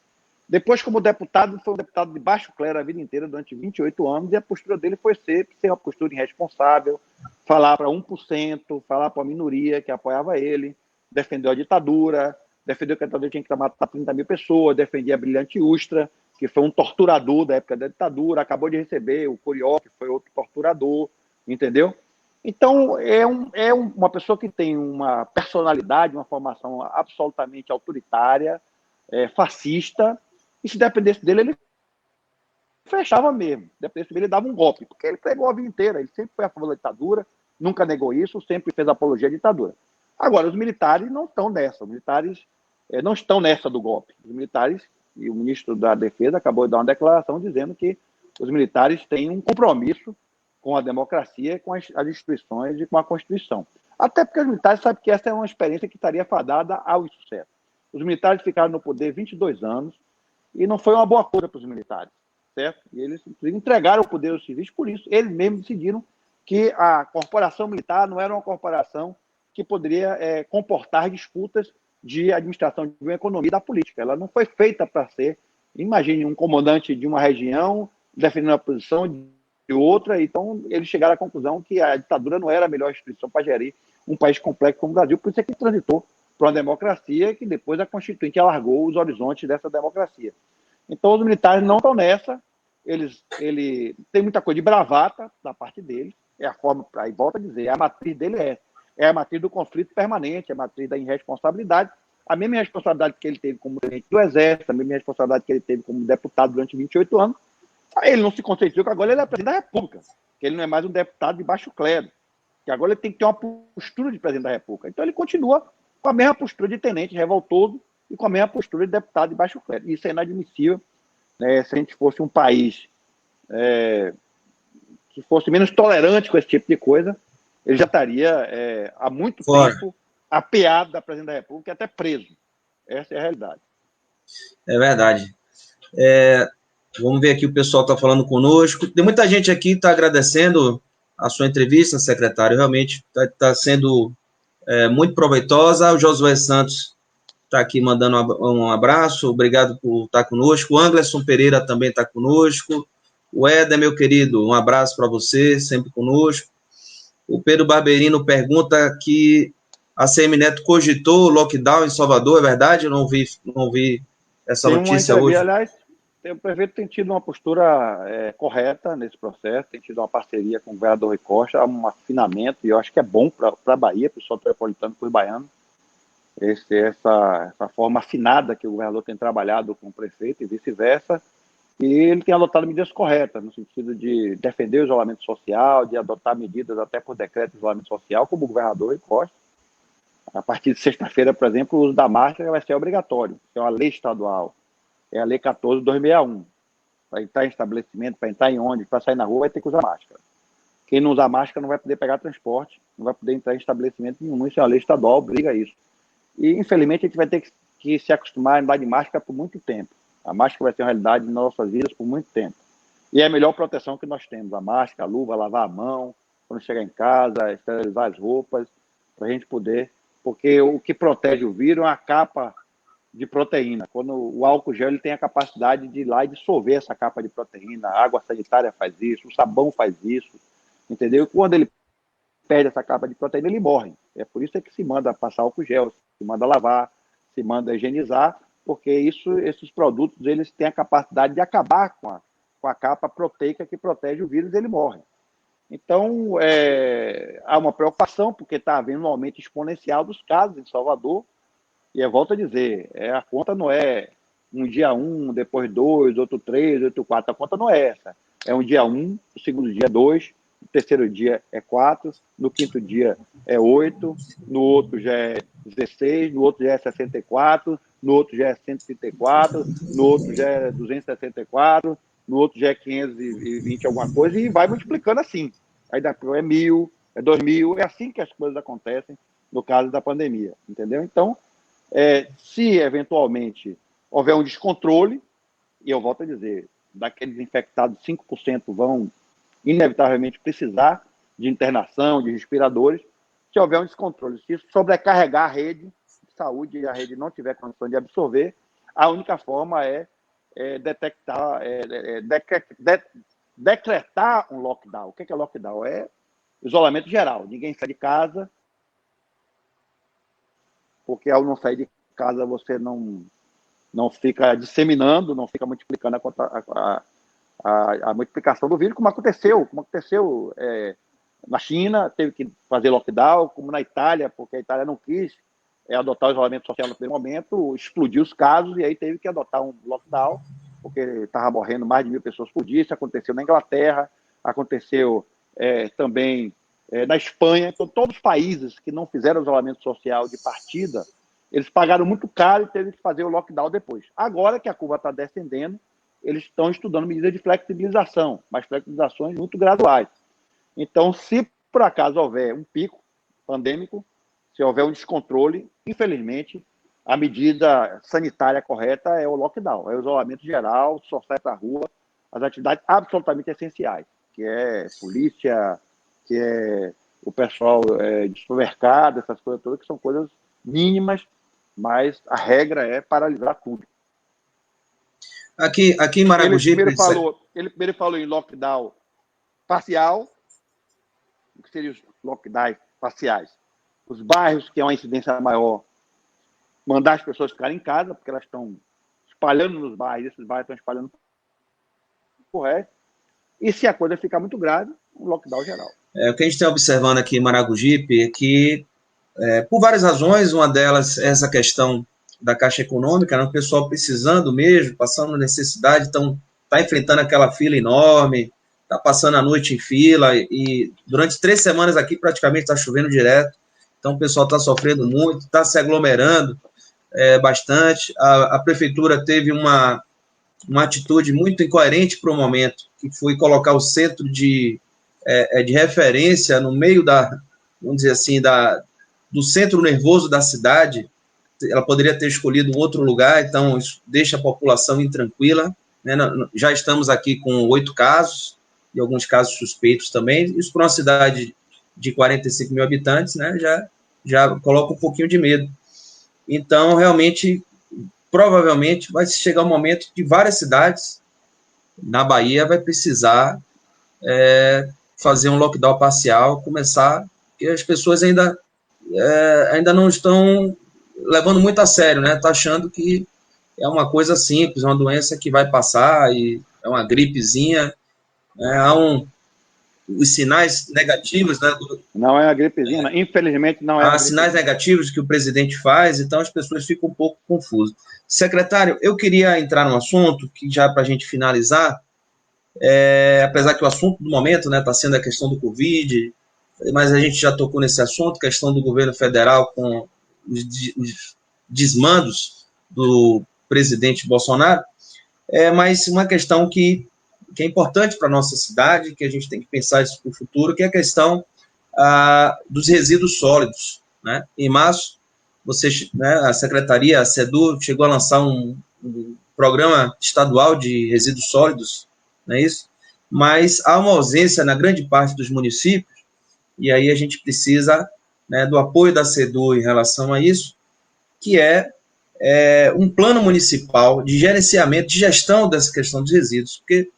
Depois, como deputado, foi um deputado de baixo clero a vida inteira, durante 28 anos, e a postura dele foi ser uma postura irresponsável, falar para 1%, falar para a minoria que apoiava ele, defendeu a ditadura, defendeu que a ditadura tinha que matar 30 mil pessoas, defendia a Brilhante Ustra, que foi um torturador da época da ditadura, acabou de receber o Curió, que foi outro torturador, entendeu? Então, uma pessoa que tem uma personalidade, uma formação absolutamente autoritária, fascista, e se dependesse dele, ele fechava mesmo. Se dependesse dele, ele dava um golpe, porque ele pregou a vida inteira, ele sempre foi a favor da ditadura, nunca negou isso, sempre fez apologia à ditadura. Agora, os militares não estão nessa, os militares não estão nessa do golpe. Os militares, e o ministro da Defesa acabou de dar uma declaração dizendo que os militares têm um compromisso com a democracia, com as instituições e com a Constituição. Até porque os militares sabem que essa é uma experiência que estaria fadada ao insucesso. Os militares ficaram no poder 22 anos e não foi uma boa coisa para os militares, certo? E eles entregaram o poder aos civis, por isso eles mesmos decidiram que a corporação militar não era uma corporação que poderia comportar disputas de administração de uma economia e da política. Ela não foi feita para ser, imagine, um comandante de uma região defendendo a posição de outra, então eles chegaram à conclusão que a ditadura não era a melhor instituição para gerir um país complexo como o Brasil, por isso é que transitou para uma democracia que depois a Constituinte alargou os horizontes dessa democracia. Então os militares não estão nessa, ele tem muita coisa de bravata da parte deles, é a forma, aí volta a dizer, a matriz dele é a matriz do conflito permanente, é a matriz da irresponsabilidade, a mesma responsabilidade que ele teve como tenente do Exército, a mesma responsabilidade que ele teve como deputado durante 28 anos, ele não se conscientizou que agora ele é presidente da República, que ele não é mais um deputado de baixo clero, que agora ele tem que ter uma postura de presidente da República. Então ele continua com a mesma postura de tenente revoltoso e com a mesma postura de deputado de baixo clero. Isso é inadmissível, né? Se a gente fosse um país que fosse menos tolerante com esse tipo de coisa, ele já estaria há muito tempo apeado da presidente da República e até preso. Essa é a realidade. É verdade. Vamos ver aqui, o pessoal está falando conosco. Tem muita gente aqui que está agradecendo a sua entrevista, secretário. Realmente está sendo muito proveitosa. O Josué Santos está aqui mandando um abraço. Obrigado por estar conosco. O Anderson Pereira também está conosco. O Éder, meu querido, um abraço para você, sempre conosco. O Pedro Barberino pergunta que a Semineto cogitou o lockdown em Salvador, é verdade? Eu não vi essa notícia hoje. Aliás, o prefeito tem tido uma postura correta nesse processo, tem tido uma parceria com o governador Rui Costa, um afinamento, e eu acho que é bom para a Bahia, para o pessoal metropolitano, para os baianos, essa forma afinada que o governador tem trabalhado com o prefeito e vice-versa, e ele tem adotado medidas corretas, no sentido de defender o isolamento social, de adotar medidas até por decreto de isolamento social, como o governador Rui Costa. A partir de sexta-feira, por exemplo, o uso da máscara vai ser obrigatório, é uma lei estadual. É a Lei 14.261. Para entrar em estabelecimento, para entrar em ônibus, para sair na rua, vai ter que usar máscara. Quem não usar máscara não vai poder pegar transporte, não vai poder entrar em estabelecimento nenhum. Isso é uma lei estadual, obriga a isso. E, infelizmente, a gente vai ter que se acostumar a andar de máscara por muito tempo. A máscara vai ser uma realidade nas nossas vidas por muito tempo. E é a melhor proteção que nós temos. A máscara, a luva, lavar a mão, quando chegar em casa, esterilizar as roupas, para a gente poder... Porque o que protege o vírus é uma capa de proteína. Quando o álcool gel ele tem a capacidade de ir lá e dissolver essa capa de proteína, a água sanitária faz isso, o sabão faz isso, entendeu? Quando ele perde essa capa de proteína, ele morre. É por isso que se manda passar álcool gel, se manda lavar, se manda higienizar, porque esses produtos eles têm a capacidade de acabar com a capa proteica que protege o vírus e ele morre. Então, há uma preocupação, porque está havendo um aumento exponencial dos casos em Salvador, e eu volto a dizer, a conta não é um dia 1, depois 2, outro 3, outro 4, a conta não é essa. É um dia 1, o segundo dia 2, o terceiro dia é 4, no quinto dia é 8, no outro já é 16, no outro já é 64, no outro já é 134, no outro já é 264, no outro já é 520 alguma coisa, e vai multiplicando assim. Aí depois é 1.000, é 2.000, é assim que as coisas acontecem no caso da pandemia, entendeu? Então, se eventualmente houver um descontrole, e eu volto a dizer, daqueles infectados, 5% vão inevitavelmente precisar de internação, de respiradores, se houver um descontrole, se sobrecarregar a rede de saúde e a rede não tiver condição de absorver, a única forma é decretar um lockdown. O que é lockdown? É isolamento geral. Ninguém sai de casa, porque ao não sair de casa você não fica disseminando, não fica multiplicando a multiplicação do vírus, como aconteceu na China, teve que fazer lockdown, como na Itália, porque a Itália não quis adotar o isolamento social no primeiro momento, explodiu os casos e aí teve que adotar um lockdown, porque estava morrendo mais de 1.000 pessoas por dia. Isso aconteceu na Inglaterra, aconteceu também na Espanha. Então, todos os países que não fizeram isolamento social de partida, eles pagaram muito caro e teve que fazer o lockdown depois. Agora que a curva está descendendo, eles estão estudando medidas de flexibilização, mas flexibilizações muito graduais. Então, se por acaso houver um pico pandêmico, se houver um descontrole, infelizmente, a medida sanitária correta é o lockdown, é o isolamento geral, só sai para a rua as atividades absolutamente essenciais, que é polícia, que é o pessoal de supermercado, essas coisas todas, que são coisas mínimas, mas a regra é paralisar tudo. Aqui em Maragogipe... Ele primeiro falou em lockdown parcial. O que seriam os lockdowns parciais? Os bairros que é uma incidência maior, mandar as pessoas ficarem em casa, porque elas estão espalhando nos bairros, esses bairros estão espalhando por resto. E se a coisa ficar muito grave, um lockdown geral. O que a gente está observando aqui em Maragogipe é que, por várias razões, uma delas é essa questão da Caixa Econômica, né? O pessoal precisando mesmo, passando necessidade, está enfrentando aquela fila enorme, está passando a noite em fila, e durante 3 semanas aqui praticamente está chovendo direto, então o pessoal está sofrendo muito, está se aglomerando bastante. A prefeitura teve uma atitude muito incoerente para o momento, que foi colocar o centro de referência no meio vamos dizer assim, do centro nervoso da cidade. Ela poderia ter escolhido um outro lugar, então isso deixa a população intranquila, né? Já estamos aqui com 8 casos, e alguns casos suspeitos também. Isso para uma cidade de 45 mil habitantes, né, já coloca um pouquinho de medo. Então, realmente, provavelmente, vai chegar um momento de várias cidades na Bahia vai precisar fazer um lockdown parcial, começar, porque as pessoas ainda não estão levando muito a sério, né? Tá achando que é uma coisa simples, uma doença que vai passar, e é uma gripezinha. Há os sinais negativos, né? Não é uma gripezinha, infelizmente não é. Há sinais negativos que o presidente faz, então as pessoas ficam um pouco confusas. Secretário, eu queria entrar num assunto que, já para a gente finalizar, apesar que o assunto do momento está sendo a questão do Covid, mas a gente já tocou nesse assunto, questão do governo federal com os desmandos do presidente Bolsonaro, mas uma questão que é importante para a nossa cidade, que a gente tem que pensar isso para o futuro, que é a questão dos resíduos sólidos, né? Em março, a Secretaria, a SEDU, chegou a lançar um programa estadual de resíduos sólidos, não é isso? Mas há uma ausência na grande parte dos municípios, e aí a gente precisa, né, do apoio da SEDU em relação a isso, que é um plano municipal de gerenciamento, de gestão dessa questão dos resíduos, porque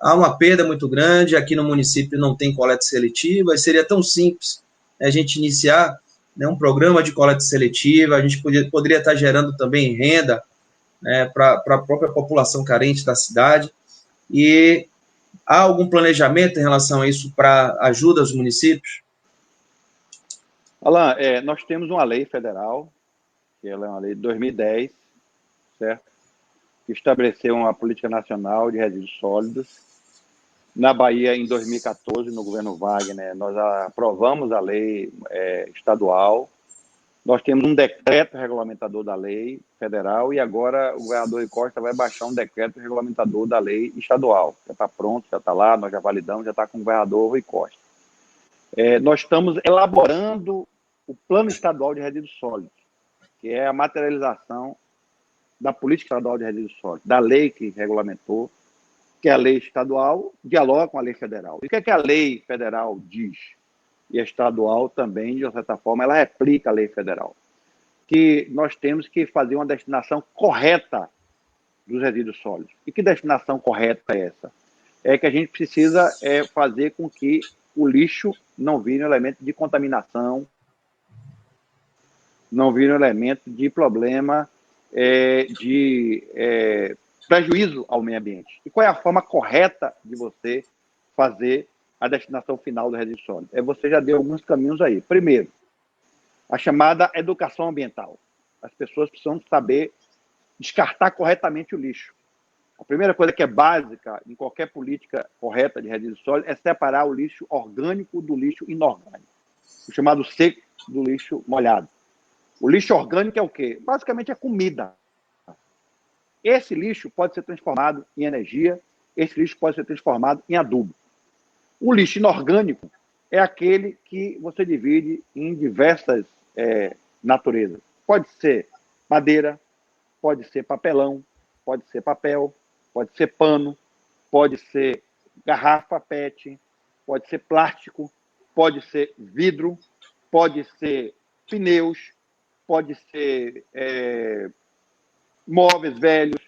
há uma perda muito grande, aqui no município não tem coleta seletiva, e seria tão simples a gente iniciar, né, um programa de coleta seletiva, a gente poderia estar gerando também renda, né, para a própria população carente da cidade, e há algum planejamento em relação a isso para ajuda aos municípios? Alan, nós temos uma lei federal, que ela é uma lei de 2010, certo? Que estabeleceu uma política nacional de resíduos sólidos. Na Bahia, em 2014, no governo Wagner, nós aprovamos a lei estadual. Nós temos um decreto regulamentador da lei federal e agora o governador Rui Costa vai baixar um decreto regulamentador da lei estadual. Já está pronto, já está lá, nós já validamos, já está com o governador Rui Costa. Nós estamos elaborando o Plano Estadual de Resíduos Sólidos, que é a materialização da política estadual de resíduos sólidos, da lei que regulamentou, que é a lei estadual, dialoga com a lei federal. E o que é que a lei federal diz? E a estadual também, de uma certa forma, ela replica a lei federal. Que nós temos que fazer uma destinação correta dos resíduos sólidos. E que destinação correta é essa? É que a gente precisa fazer com que o lixo não vire um elemento de contaminação, não vire um elemento de problema, de prejuízo ao meio ambiente. E qual é a forma correta de você fazer a destinação final do resíduo sólido? Você já deu alguns caminhos aí. Primeiro, a chamada educação ambiental. As pessoas precisam saber descartar corretamente o lixo. A primeira coisa que é básica em qualquer política correta de resíduos sólidos é separar o lixo orgânico do lixo inorgânico, o chamado seco do lixo molhado. O lixo orgânico é o quê? Basicamente é comida. Esse lixo pode ser transformado em energia, esse lixo pode ser transformado em adubo. O lixo inorgânico é aquele que você divide em diversas naturezas. Pode ser madeira, pode ser papelão, pode ser papel, pode ser pano, pode ser garrafa PET, pode ser plástico, pode ser vidro, pode ser pneus, pode ser móveis velhos,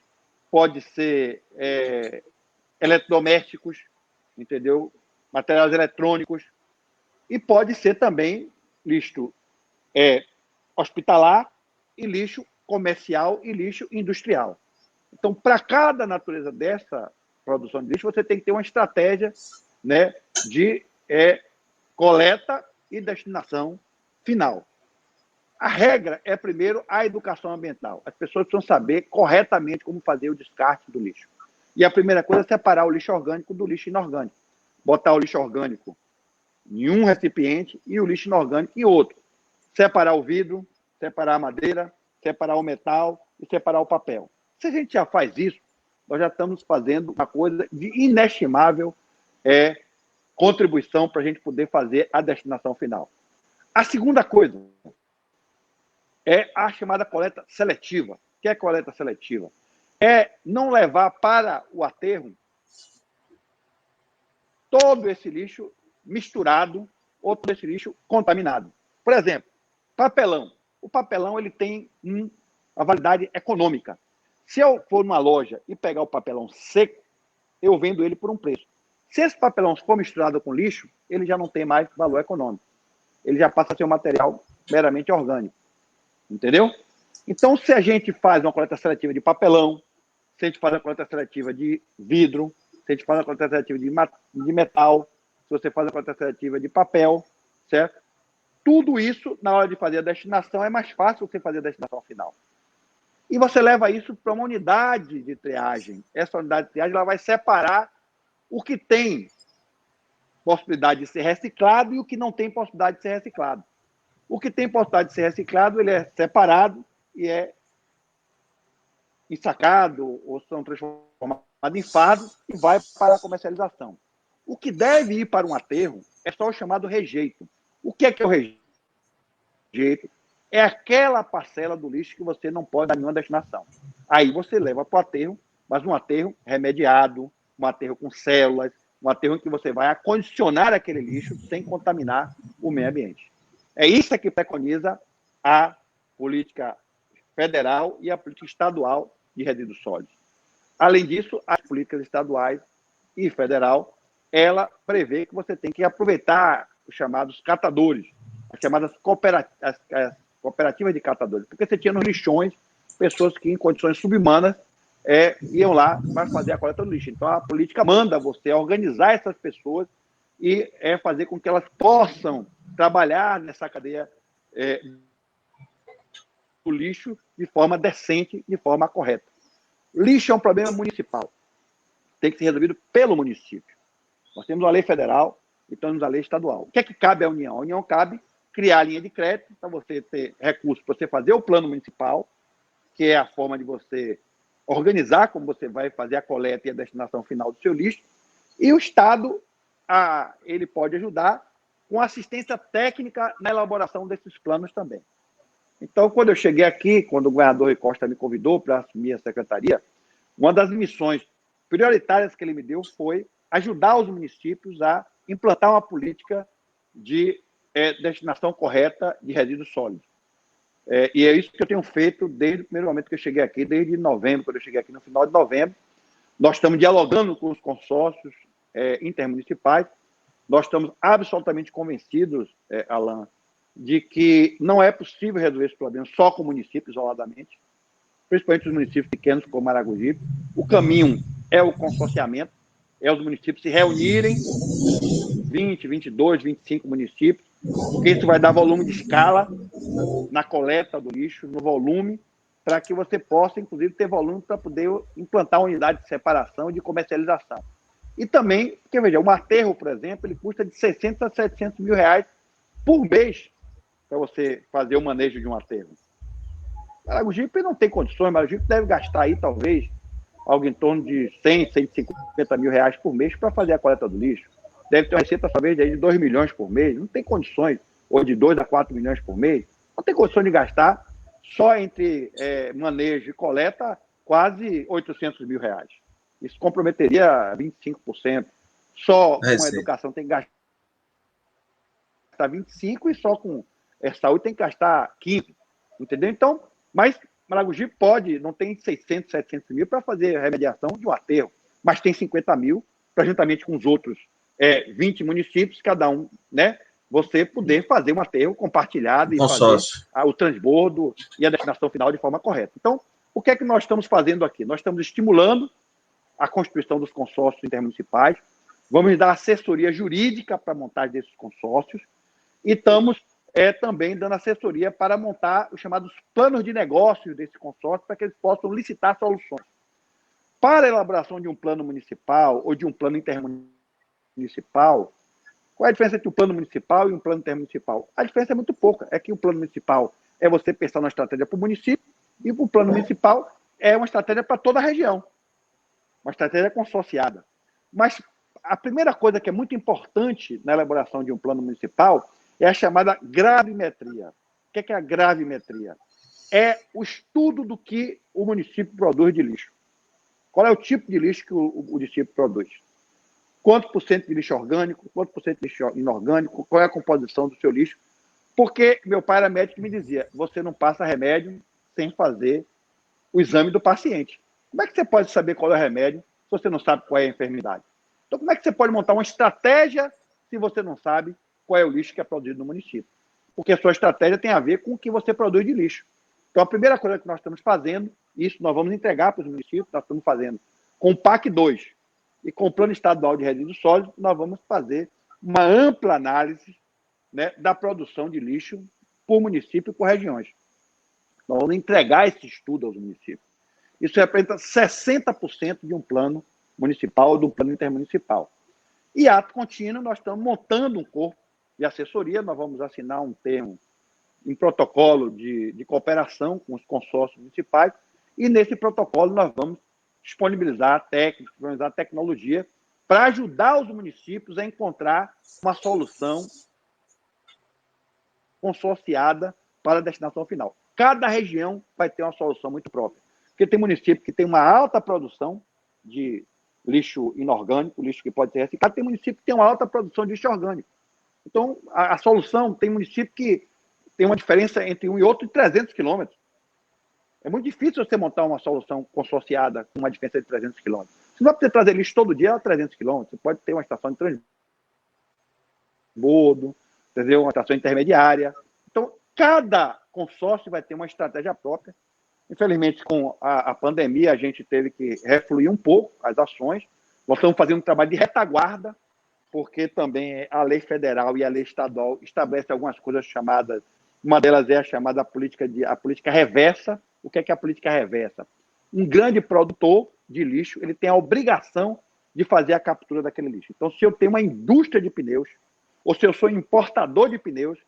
pode ser eletrodomésticos, entendeu? Materiais eletrônicos, e pode ser também lixo hospitalar e lixo comercial e lixo industrial. Então, para cada natureza dessa produção de lixo, você tem que ter uma estratégia, né, de coleta e destinação final. A regra é, primeiro, a educação ambiental. As pessoas precisam saber corretamente como fazer o descarte do lixo. E a primeira coisa é separar o lixo orgânico do lixo inorgânico. Botar o lixo orgânico em um recipiente e o lixo inorgânico em outro. Separar o vidro, separar a madeira, separar o metal e separar o papel. Se a gente já faz isso, nós já estamos fazendo uma coisa de inestimável contribuição para a gente poder fazer a destinação final. A segunda coisa é a chamada coleta seletiva. O que é coleta seletiva? É não levar para o aterro todo esse lixo misturado ou todo esse lixo contaminado. Por exemplo, papelão. O papelão ele tem uma validade econômica. Se eu for numa loja e pegar o papelão seco, eu vendo ele por um preço. Se esse papelão for misturado com lixo, ele já não tem mais valor econômico. Ele já passa a ser um material meramente orgânico. Entendeu? Então, se a gente faz uma coleta seletiva de papelão, se a gente faz uma coleta seletiva de vidro, se a gente faz uma coleta seletiva de metal, se você faz uma coleta seletiva de papel, certo? Tudo isso, na hora de fazer a destinação, é mais fácil você fazer a destinação final. E você leva isso para uma unidade de triagem. Essa unidade de triagem ela vai separar o que tem possibilidade de ser reciclado e o que não tem possibilidade de ser reciclado. O que tem possibilidade de ser reciclado, ele é separado e é ensacado ou são transformados em fardos e vai para a comercialização. O que deve ir para um aterro é só o chamado rejeito. O que é o rejeito? É aquela parcela do lixo que você não pode dar nenhuma destinação. Aí você leva para o aterro, mas um aterro remediado, um aterro com células, um aterro em que você vai acondicionar aquele lixo sem contaminar o meio ambiente. É isso que preconiza a política federal e a política estadual de resíduos sólidos. Além disso, as políticas estaduais e federal, ela prevê que você tem que aproveitar os chamados catadores, as chamadas cooperativas de catadores, porque você tinha nos lixões pessoas que, em condições subhumanas, iam lá para fazer a coleta do lixo. Então, a política manda você organizar essas pessoas e fazer com que elas possam trabalhar nessa cadeia do lixo de forma decente, de forma correta. Lixo é um problema municipal. Tem que ser resolvido pelo município. Nós temos uma lei federal e temos a lei estadual. O que é que cabe à União? A União cabe criar a linha de crédito para você ter recursos para você fazer o plano municipal, que é a forma de você organizar como você vai fazer a coleta e a destinação final do seu lixo. E o Estado, ele pode ajudar com assistência técnica na elaboração desses planos também. Então, quando eu cheguei aqui, quando o governador Rui Costa me convidou para assumir a secretaria, uma das missões prioritárias que ele me deu foi ajudar os municípios a implantar uma política de destinação correta de resíduos sólidos. E é isso que eu tenho feito desde o primeiro momento que eu cheguei aqui, desde novembro, quando eu cheguei aqui no final de novembro. Nós estamos dialogando com os consórcios intermunicipais. Nós estamos absolutamente convencidos, Alan, de que não é possível resolver esse problema só com municípios isoladamente, principalmente os municípios pequenos como Maragogi. O caminho é o consorciamento, é os municípios se reunirem, 20, 22, 25 municípios, porque isso vai dar volume de escala na coleta do lixo, no volume, para que você possa, inclusive, ter volume para poder implantar uma unidade de separação e de comercialização. E também, porque, veja, um aterro, por exemplo, ele custa de 600 a 700 mil reais por mês para você fazer o manejo de um aterro. Maragogipe não tem condições, Maragogipe deve gastar aí, talvez, algo em torno de 100, 150 mil reais por mês para fazer a coleta do lixo. Deve ter uma receita, talvez, de 2 milhões por mês. Não tem condições, ou de 2 a 4 milhões por mês. Não tem condições de gastar só entre manejo e coleta quase 800 mil reais. Isso comprometeria 25%. Só com a educação tem que gastar 25% e só com saúde tem que gastar 15%. Entendeu? Então, mas Maragogi pode, não tem 600, 700 mil para fazer a remediação de um aterro, mas tem 50 mil para, juntamente com os outros 20 municípios, cada um, né? Você poder fazer um aterro compartilhado e fazer o transbordo e a destinação final de forma correta. Então, o que é que nós estamos fazendo aqui? Nós estamos estimulando a constituição dos consórcios intermunicipais, vamos dar assessoria jurídica para a montagem desses consórcios e estamos também dando assessoria para montar os chamados planos de negócios desse consórcio para que eles possam licitar soluções. Para a elaboração de um plano municipal ou de um plano intermunicipal, qual é a diferença entre um plano municipal e um plano intermunicipal? A diferença é muito pouca. É que o plano municipal é você pensar numa estratégia para o município e o plano municipal é uma estratégia para toda a região. Uma estratégia consorciada. Mas a primeira coisa que é muito importante na elaboração de um plano municipal é a chamada gravimetria. O que é a gravimetria? É o estudo do que o município produz de lixo. Qual é o tipo de lixo que o município produz? Quanto por cento de lixo orgânico, quanto por cento de lixo inorgânico, qual é a composição do seu lixo? Porque meu pai era médico e me dizia, você não passa remédio sem fazer o exame do paciente. Como é que você pode saber qual é o remédio se você não sabe qual é a enfermidade? Então, como é que você pode montar uma estratégia se você não sabe qual é o lixo que é produzido no município? Porque a sua estratégia tem a ver com o que você produz de lixo. Então, a primeira coisa que nós estamos fazendo, isso nós vamos entregar para os municípios, nós estamos fazendo com o PAC 2 e com o Plano Estadual de Resíduos Sólidos, nós vamos fazer uma ampla análise, né, da produção de lixo por município e por regiões. Nós vamos entregar esse estudo aos municípios. Isso representa 60% de um plano municipal ou de um plano intermunicipal. E, ato contínuo, nós estamos montando um corpo de assessoria, nós vamos assinar um termo em protocolo de cooperação com os consórcios municipais, e nesse protocolo nós vamos disponibilizar técnicos, disponibilizar tecnologia para ajudar os municípios a encontrar uma solução consorciada para a destinação final. Cada região vai ter uma solução muito própria. Porque tem município que tem uma alta produção de lixo inorgânico, lixo que pode ser reciclado, tem município que tem uma alta produção de lixo orgânico. Então, a solução, tem município que tem uma diferença entre um e outro de 300 quilômetros. É muito difícil você montar uma solução consorciada com uma diferença de 300 quilômetros. Você não vai poder trazer lixo todo dia a 300 quilômetros. Você pode ter uma estação de transbordo, entendeu? Uma estação intermediária. Então, cada consórcio vai ter uma estratégia própria. Infelizmente, com a pandemia, a gente teve que refluir um pouco as ações. Nós estamos fazendo um trabalho de retaguarda, porque também a lei federal e a lei estadual estabelecem algumas coisas chamadas, uma delas é a chamada política reversa. O que é a política reversa? Um grande produtor de lixo, ele tem a obrigação de fazer a captura daquele lixo. Então, se eu tenho uma indústria de pneus, ou se eu sou importador de pneus,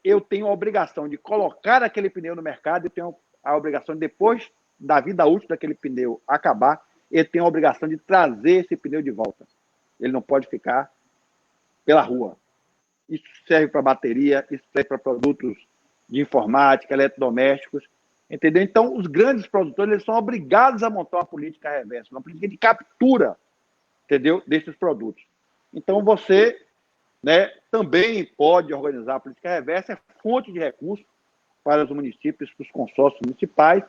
eu tenho a obrigação de colocar aquele pneu no mercado, eu tenho a obrigação, depois da vida útil daquele pneu acabar, eu tenho a obrigação de trazer esse pneu de volta. Ele não pode ficar pela rua. Isso serve para bateria, isso serve para produtos de informática, eletrodomésticos, entendeu? Então, os grandes produtores, eles são obrigados a montar uma política reversa, uma política de captura, entendeu? Desses produtos. Então, você, né, também pode organizar a política reversa, é fonte de recursos para os municípios, para os consórcios municipais,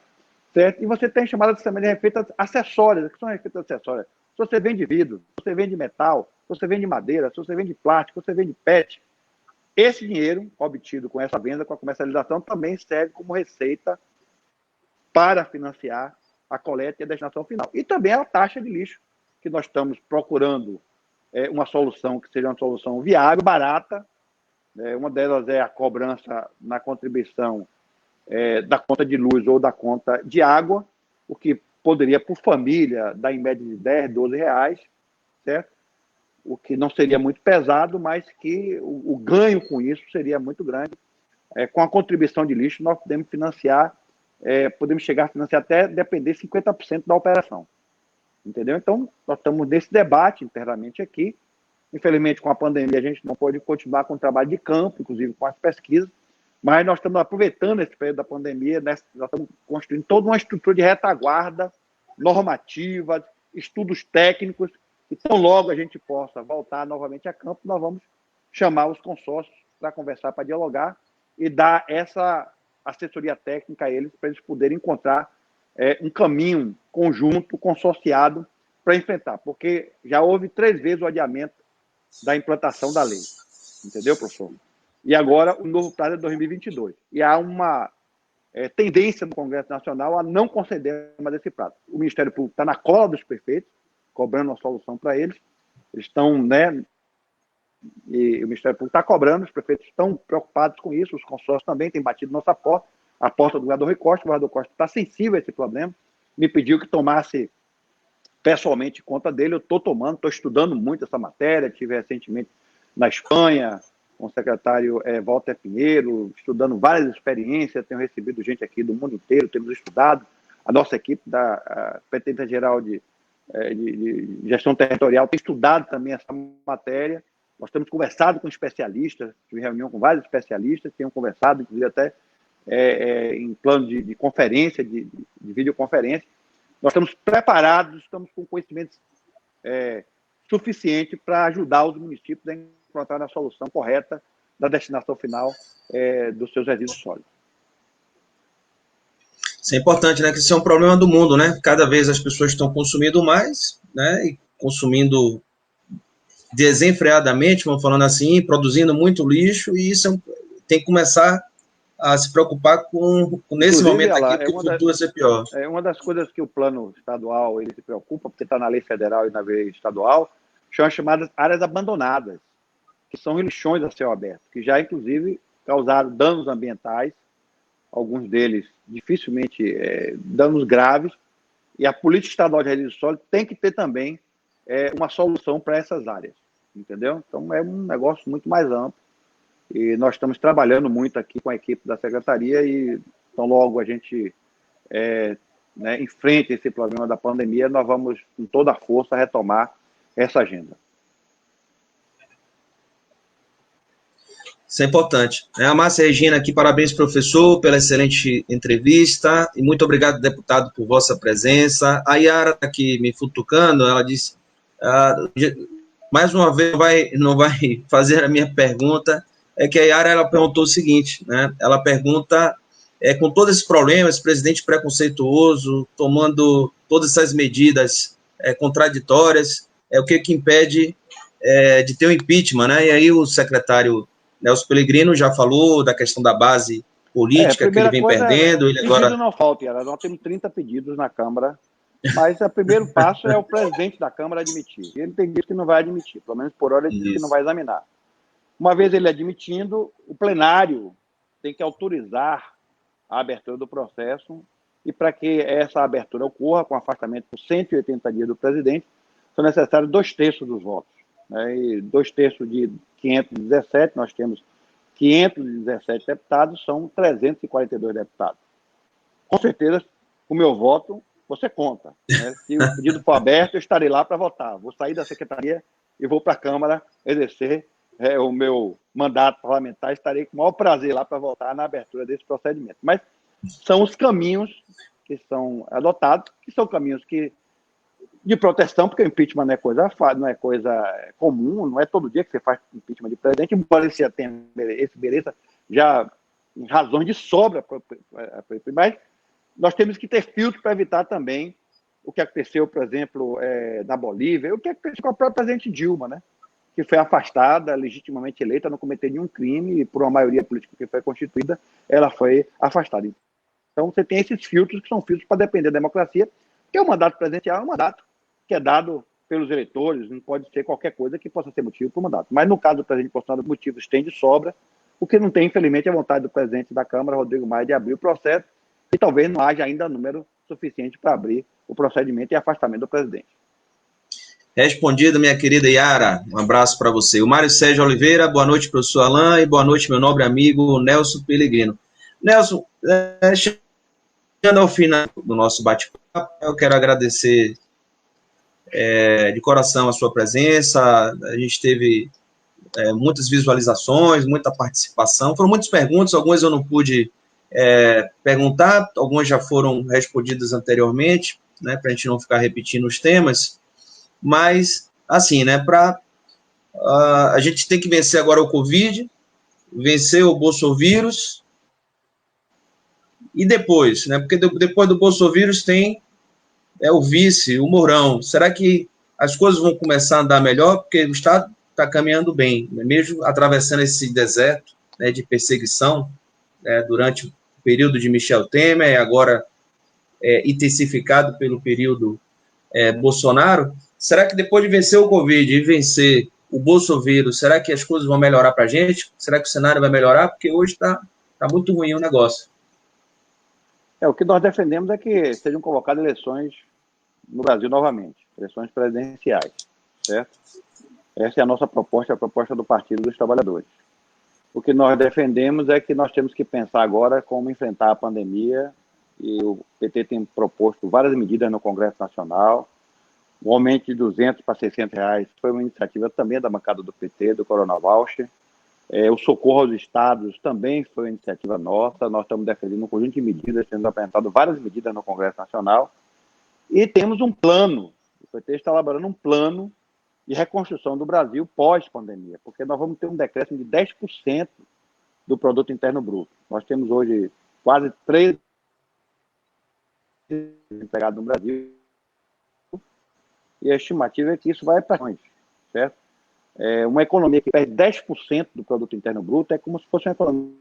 certo? E você tem chamadas também de receitas acessórias. O que são receitas acessórias? Se você vende vidro, se você vende metal, se você vende madeira, se você vende plástico, se você vende PET, esse dinheiro obtido com essa venda, com a comercialização, também serve como receita para financiar a coleta e a destinação final. E também a taxa de lixo, que nós estamos procurando uma solução que seja uma solução viável, barata. Uma delas é a cobrança na contribuição da conta de luz ou da conta de água, o que poderia, por família, dar em média de 10, 12 reais, certo? O que não seria muito pesado, mas que o ganho com isso seria muito grande. Com a contribuição de lixo, nós podemos financiar, podemos chegar a financiar até depender 50% da operação. Entendeu? Então, nós estamos nesse debate internamente aqui. Infelizmente, com a pandemia, a gente não pode continuar com o trabalho de campo, inclusive com as pesquisas, mas nós estamos aproveitando esse período da pandemia, nós estamos construindo toda uma estrutura de retaguarda, normativa, estudos técnicos, e tão logo a gente possa voltar novamente a campo, nós vamos chamar os consórcios para conversar, para dialogar e dar essa assessoria técnica a eles, para eles poderem encontrar um caminho conjunto, consorciado, para enfrentar, porque já houve 3 vezes o adiamento da implantação da lei. Entendeu, professor? E agora o novo prazo é 2022. E há uma tendência no Congresso Nacional a não conceder mais esse prazo. O Ministério Público está na cola dos prefeitos, cobrando uma solução para eles. Eles estão, né? E o Ministério Público está cobrando, os prefeitos estão preocupados com isso, os consórcios também têm batido nossa porta, a porta do governador Rui Costa. O governador Costa está sensível a esse problema, me pediu que tomasse pessoalmente conta dele. Eu estou tomando, estou estudando muito essa matéria, estive recentemente na Espanha com o secretário Walter Pinheiro, estudando várias experiências, tenho recebido gente aqui do mundo inteiro, temos estudado, a nossa equipe da Pretendência Geral de Gestão Territorial tem estudado também essa matéria. Nós temos conversado com especialistas, tive reunião com vários especialistas, tenho conversado, inclusive até em plano de conferência, de videoconferência. Nós estamos preparados, estamos com conhecimento suficiente para ajudar os municípios a encontrar a solução correta da destinação final dos seus resíduos sólidos. Isso é importante, né? Que isso é um problema do mundo, né? Cada vez as pessoas estão consumindo mais, né? E consumindo desenfreadamente, vamos falando assim, produzindo muito lixo, e isso tem que começar a se preocupar com nesse momento aqui, porque o futuro vai ser pior. Uma das coisas que o plano estadual ele se preocupa, porque está na lei federal e na lei estadual, são as chamadas áreas abandonadas, que são lixões a céu aberto, que já, inclusive, causaram danos ambientais, alguns deles dificilmente danos graves, e a política estadual de resíduos sólidos tem que ter também uma solução para essas áreas, entendeu? Então, é um negócio muito mais amplo, e nós estamos trabalhando muito aqui com a equipe da Secretaria, e então logo a gente enfrente esse problema da pandemia, nós vamos, com toda a força, retomar essa agenda. Isso é importante. A Márcia Regina aqui, parabéns, professor, pela excelente entrevista, e muito obrigado, deputado, por vossa presença. A Yara está aqui me futucando, ela disse, mais uma vez, não vai fazer a minha pergunta, é que a Yara ela perguntou o seguinte, né? Ela pergunta com todos esses problemas, presidente preconceituoso, tomando todas essas medidas contraditórias, o que impede de ter um impeachment, né? E aí o secretário Nelson Pellegrino já falou da questão da base política que ele vem perdendo. Ele agora... Pedido não falta, nós temos 30 pedidos na Câmara, mas o primeiro passo é o presidente da Câmara admitir. Ele tem dito que não vai admitir, pelo menos por hora ele disse que não vai examinar. Uma vez ele admitindo, o plenário tem que autorizar a abertura do processo, e para que essa abertura ocorra, com afastamento por 180 dias do presidente, são necessários 2/3 dos votos. Né? E 2/3 de 517, nós temos 517 deputados, são 342 deputados. Com certeza, o meu voto, você conta. Né? Se o pedido for aberto, eu estarei lá para votar. Vou sair da secretaria e vou para a Câmara exercer o meu mandato parlamentar, estarei com o maior prazer lá para votar na abertura desse procedimento. Mas são os caminhos que são adotados, que são caminhos de proteção, porque o impeachment não é coisa comum, não é todo dia que você faz impeachment de presidente, embora esse mereça já em razões de sobra, mas nós temos que ter filtro para evitar também o que aconteceu, por exemplo, na Bolívia, o que aconteceu com a própria presidente Dilma, né? Que foi afastada, legitimamente eleita, não cometeu nenhum crime, e por uma maioria política que foi constituída, ela foi afastada. Então, você tem esses filtros, que são filtros para depender da democracia, que o mandato presidencial é um mandato que é dado pelos eleitores, não pode ser qualquer coisa que possa ser motivo para o mandato. Mas, no caso do presidente Bolsonaro, motivos tem de sobra, o que não tem, infelizmente, é a vontade do presidente da Câmara, Rodrigo Maia, de abrir o processo, e talvez não haja ainda número suficiente para abrir o procedimento e afastamento do presidente. Respondido, minha querida Yara. Um abraço para você. O Mário Sérgio Oliveira, boa noite, professor Alain, e boa noite, meu nobre amigo Nelson Pellegrino. Nelson, chegando ao final do nosso bate-papo, eu quero agradecer de coração a sua presença. A gente teve muitas visualizações, muita participação. Foram muitas perguntas, algumas eu não pude perguntar, algumas já foram respondidas anteriormente, né, para a gente não ficar repetindo os temas. Mas, assim, né, a gente tem que vencer agora o Covid, vencer o Bolsovírus, e depois, né, porque depois do Bolsovírus tem o vice, o Mourão. Será que as coisas vão começar a andar melhor? Porque o Estado está caminhando bem, né, mesmo atravessando esse deserto, né, de perseguição, durante o período de Michel Temer, e agora intensificado pelo período Bolsonaro. Será que depois de vencer o Covid e vencer o Bolsovírus, será que as coisas vão melhorar para a gente? Será que o cenário vai melhorar? Porque hoje está muito ruim o negócio. O que nós defendemos é que sejam convocadas eleições no Brasil novamente, eleições presidenciais, certo? Essa é a nossa proposta, a proposta do Partido dos Trabalhadores. O que nós defendemos é que nós temos que pensar agora como enfrentar a pandemia, e o PT tem proposto várias medidas no Congresso Nacional. O aumento de 200 para 600 reais foi uma iniciativa também da bancada do PT, do Corona Voucher. O socorro aos estados também foi uma iniciativa nossa. Nós estamos defendendo um conjunto de medidas, temos apresentado várias medidas no Congresso Nacional. E temos um plano, o PT está elaborando um plano de reconstrução do Brasil pós-pandemia, porque nós vamos ter um decréscimo de 10% do produto interno bruto. Nós temos hoje quase 3 empregados no Brasil, e a estimativa é que isso vai para onde, certo? Uma economia que perde 10% do produto interno bruto é como se fosse uma economia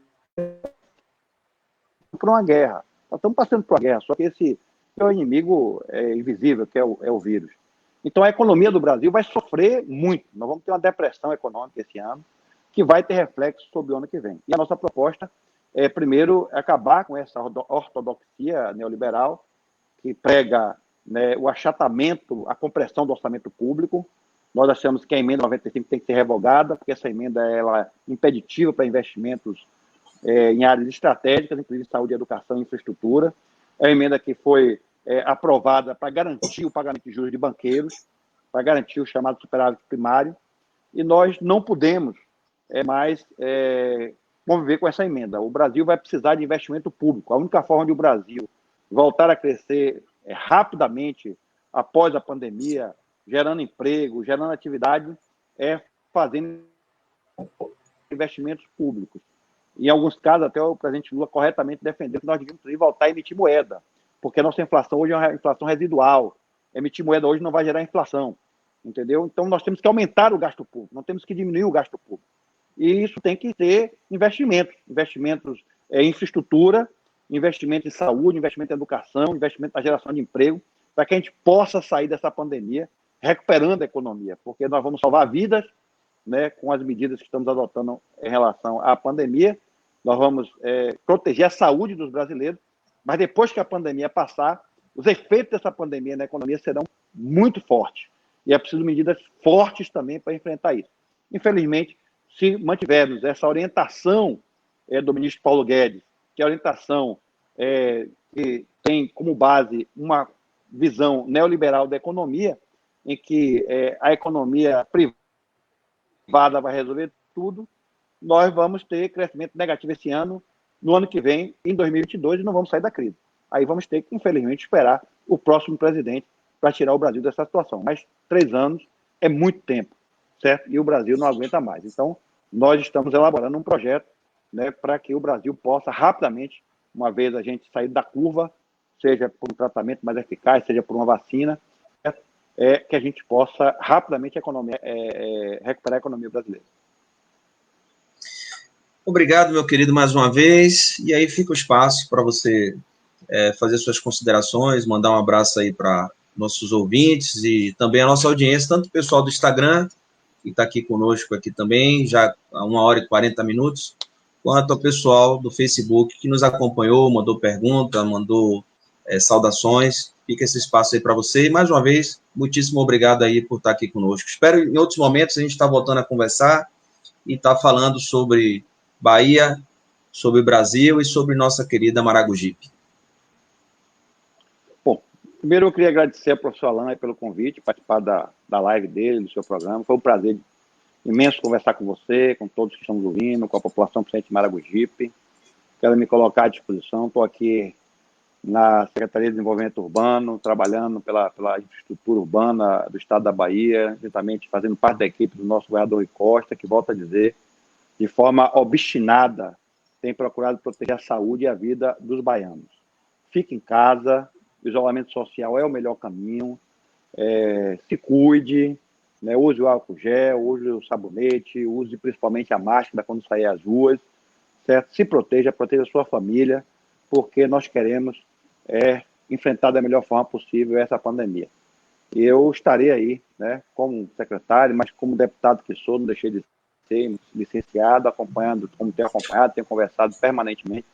por uma guerra. Nós estamos passando por uma guerra, só que esse é o inimigo invisível, que é o vírus. Então, a economia do Brasil vai sofrer muito. Nós vamos ter uma depressão econômica esse ano, que vai ter reflexo sobre o ano que vem. E a nossa proposta é, primeiro, acabar com essa ortodoxia neoliberal, que prega, né, o achatamento, a compressão do orçamento público. Nós achamos que a emenda 95 tem que ser revogada, porque essa emenda ela é impeditiva para investimentos em áreas estratégicas, inclusive saúde, educação e infraestrutura. É uma emenda que foi aprovada para garantir o pagamento de juros de banqueiros, para garantir o chamado superávit primário, e nós não podemos mais conviver com essa emenda. O Brasil vai precisar de investimento público. A única forma de o Brasil voltar a crescer rapidamente após a pandemia, gerando emprego, gerando atividade, é fazendo investimentos públicos. Em alguns casos, até o presidente Lula corretamente defendeu que nós devíamos voltar a emitir moeda, porque a nossa inflação hoje é uma inflação residual. Emitir moeda hoje não vai gerar inflação, entendeu? Então, nós temos que aumentar o gasto público, não temos que diminuir o gasto público. E isso tem que ter investimentos em infraestrutura, investimento em saúde, investimento em educação, investimento na geração de emprego, para que a gente possa sair dessa pandemia recuperando a economia, porque nós vamos salvar vidas, né, com as medidas que estamos adotando em relação à pandemia. Nós vamos proteger a saúde dos brasileiros, mas depois que a pandemia passar, os efeitos dessa pandemia na economia serão muito fortes. E é preciso medidas fortes também para enfrentar isso. Infelizmente, se mantivermos essa orientação do ministro Paulo Guedes, que é a orientação que tem como base uma visão neoliberal da economia, em que a economia privada vai resolver tudo, nós vamos ter crescimento negativo esse ano, no ano que vem, em 2022, e não vamos sair da crise. Aí vamos ter que, infelizmente, esperar o próximo presidente para tirar o Brasil dessa situação. Mas 3 anos é muito tempo, certo? E o Brasil não aguenta mais. Então, nós estamos elaborando um projeto, né, para que o Brasil possa rapidamente, uma vez a gente sair da curva, seja por um tratamento mais eficaz, seja por uma vacina, que a gente possa rapidamente recuperar a economia brasileira. Obrigado, meu querido, mais uma vez. E aí fica o espaço para você fazer suas considerações, mandar um abraço aí para nossos ouvintes e também a nossa audiência, tanto o pessoal do Instagram, que está aqui conosco aqui também, já há 1h40, quanto ao pessoal do Facebook, que nos acompanhou, mandou pergunta, mandou saudações. Fica esse espaço aí para você. E, mais uma vez, muitíssimo obrigado aí por estar aqui conosco. Espero, em outros momentos, a gente estar voltando a conversar e estar falando sobre Bahia, sobre Brasil e sobre nossa querida Maragogipe. Bom, primeiro eu queria agradecer ao professor Alain pelo convite, participar da live dele, do seu programa. Foi um prazer imenso conversar com você, com todos que estamos ouvindo, com a população presente de Maragogipe. Quero me colocar à disposição. Estou aqui na Secretaria de Desenvolvimento Urbano, trabalhando pela infraestrutura urbana do estado da Bahia, justamente fazendo parte da equipe do nosso governador Rui Costa, que, volto a dizer, de forma obstinada, tem procurado proteger a saúde e a vida dos baianos. Fique em casa, o isolamento social é o melhor caminho, se cuide, né, use o álcool gel, use o sabonete, use principalmente a máscara quando sair às ruas, certo? Se proteja a sua família, porque nós queremos enfrentar da melhor forma possível essa pandemia. E eu estarei aí, né, como secretário, mas como deputado que sou, não deixei de ser licenciado, acompanhando, como tenho acompanhado, tenho conversado permanentemente.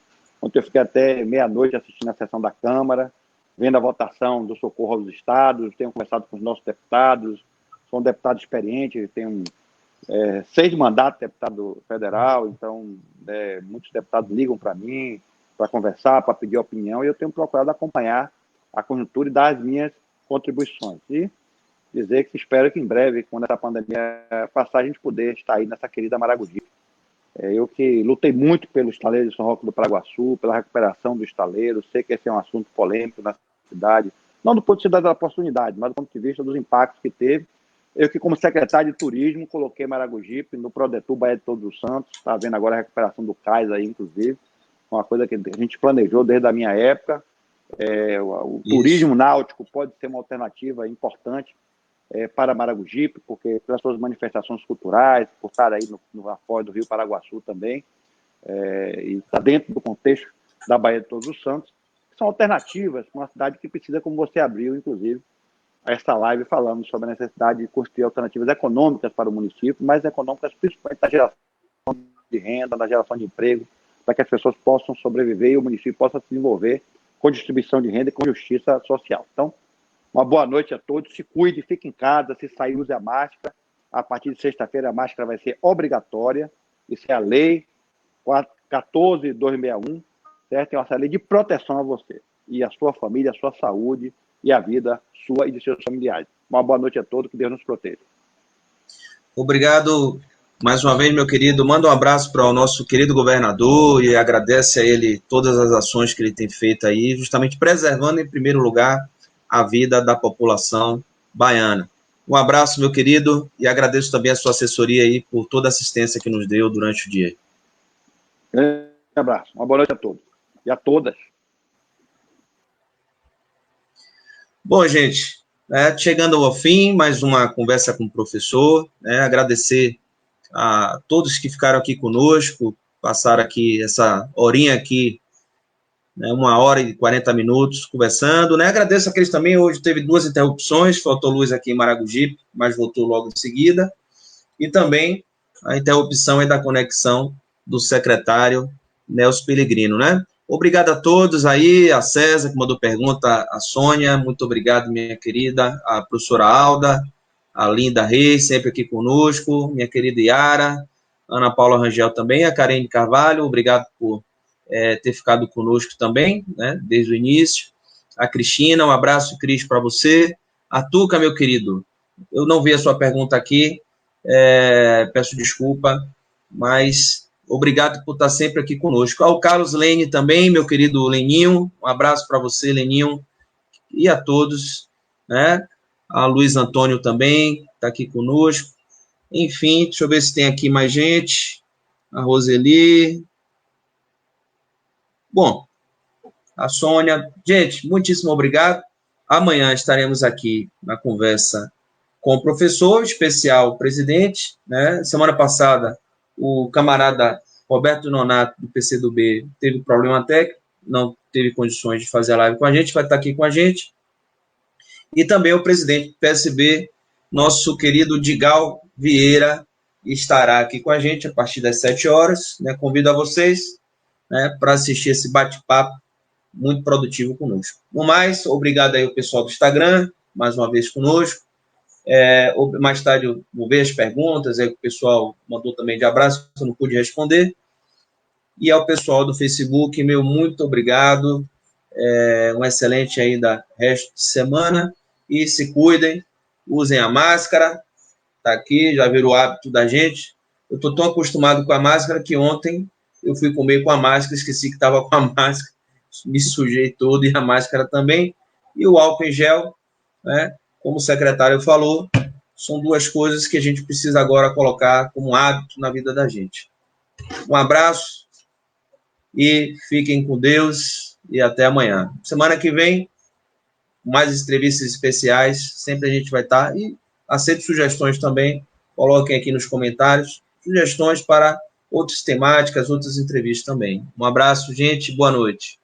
Ontem eu fiquei até meia-noite assistindo a sessão da Câmara, vendo a votação do socorro aos estados, tenho conversado com os nossos deputados, sou um deputado experiente, tenho 6 mandatos de deputado federal, então muitos deputados ligam para mim, para conversar, para pedir opinião, e eu tenho procurado acompanhar a conjuntura e dar as minhas contribuições. E dizer que espero que em breve, quando essa pandemia passar, a gente poder estar aí nessa querida Maragogipe. Eu que lutei muito pelo estaleiro de São Roque do Paraguaçu, pela recuperação do estaleiro, sei que esse é um assunto polêmico na cidade, não do ponto de vista da oportunidade, mas do ponto de vista dos impactos que teve. Eu que, como secretário de Turismo, coloquei Maragogipe no Prodetur Bahia de Todos os Santos, está vendo agora a recuperação do cais aí, inclusive, uma coisa que a gente planejou desde a minha época. O turismo náutico pode ser uma alternativa importante para Maragogipe, porque pelas suas manifestações culturais, por estar aí no afora do Rio Paraguaçu também, e está dentro do contexto da Bahia de Todos os Santos, que são alternativas para uma cidade que precisa, como você abriu, inclusive, esta live falando sobre a necessidade de construir alternativas econômicas para o município, mas econômicas principalmente na geração de renda, na geração de emprego, para que as pessoas possam sobreviver e o município possa se desenvolver com distribuição de renda e com justiça social. Então, uma boa noite a todos, se cuide, fique em casa, se sair, use a máscara. A partir de sexta-feira a máscara vai ser obrigatória, isso é a lei 14.261, certo? É uma lei de proteção a você e a sua família, a sua saúde e a vida sua e de seus familiares. Uma boa noite a todos, que Deus nos proteja. Obrigado mais uma vez, meu querido. Manda um abraço para o nosso querido governador e agradece a ele todas as ações que ele tem feito aí, justamente preservando, em primeiro lugar, a vida da população baiana. Um abraço, meu querido, e agradeço também a sua assessoria aí por toda a assistência que nos deu durante o dia. Grande abraço. Uma boa noite a todos e a todas. Bom, gente, chegando ao fim, mais uma conversa com o professor, agradecer a todos que ficaram aqui conosco, passaram aqui essa horinha aqui, 1h40 conversando, Agradeço aqueles também, hoje teve 2 interrupções, faltou luz aqui em Maragogipe, mas voltou logo em seguida, e também a interrupção aí da conexão do secretário Nelson Pellegrino, Obrigado a todos aí, a César, que mandou pergunta, a Sônia, muito obrigado, minha querida, a professora Alda, a Linda Reis, sempre aqui conosco, minha querida Yara, Ana Paula Rangel também, a Karine Carvalho, obrigado por ter ficado conosco também, desde o início, a Cristina, um abraço, Cris, para você, a Tuca, meu querido, eu não vi a sua pergunta aqui, peço desculpa, mas obrigado por estar sempre aqui conosco. Ao Carlos Lene também, meu querido Leninho, um abraço para você, Leninho, e a todos, A Luiz Antônio também está aqui conosco. Enfim, deixa eu ver se tem aqui mais gente. A Roseli. Bom, a Sônia. Gente, muitíssimo obrigado. Amanhã estaremos aqui na conversa com o professor, especial presidente, Semana passada, o camarada Roberto Nonato, do PCdoB, teve problema técnico, não teve condições de fazer a live com a gente, vai estar aqui com a gente. E também o presidente do PSB, nosso querido Digal Vieira, estará aqui com a gente a partir das 7 horas. Convido a vocês para assistir esse bate-papo muito produtivo conosco. No mais, obrigado aí ao pessoal do Instagram, mais uma vez conosco. Mais tarde eu vou ver as perguntas, aí o pessoal mandou também de abraço, que eu não pude responder. E ao pessoal do Facebook, meu muito obrigado. Um excelente ainda resto de semana. E se cuidem, usem a máscara. Está aqui, já virou hábito da gente. Eu estou tão acostumado com a máscara que ontem eu fui comer com a máscara, esqueci que estava com a máscara, me sujei todo e a máscara também. E o álcool em gel, como o secretário falou, são 2 coisas que a gente precisa agora colocar como hábito na vida da gente. Um abraço e fiquem com Deus e até amanhã. Semana que vem, mais entrevistas especiais, sempre a gente vai estar. E aceito sugestões também, coloquem aqui nos comentários, sugestões para outras temáticas, outras entrevistas também. Um abraço, gente, boa noite.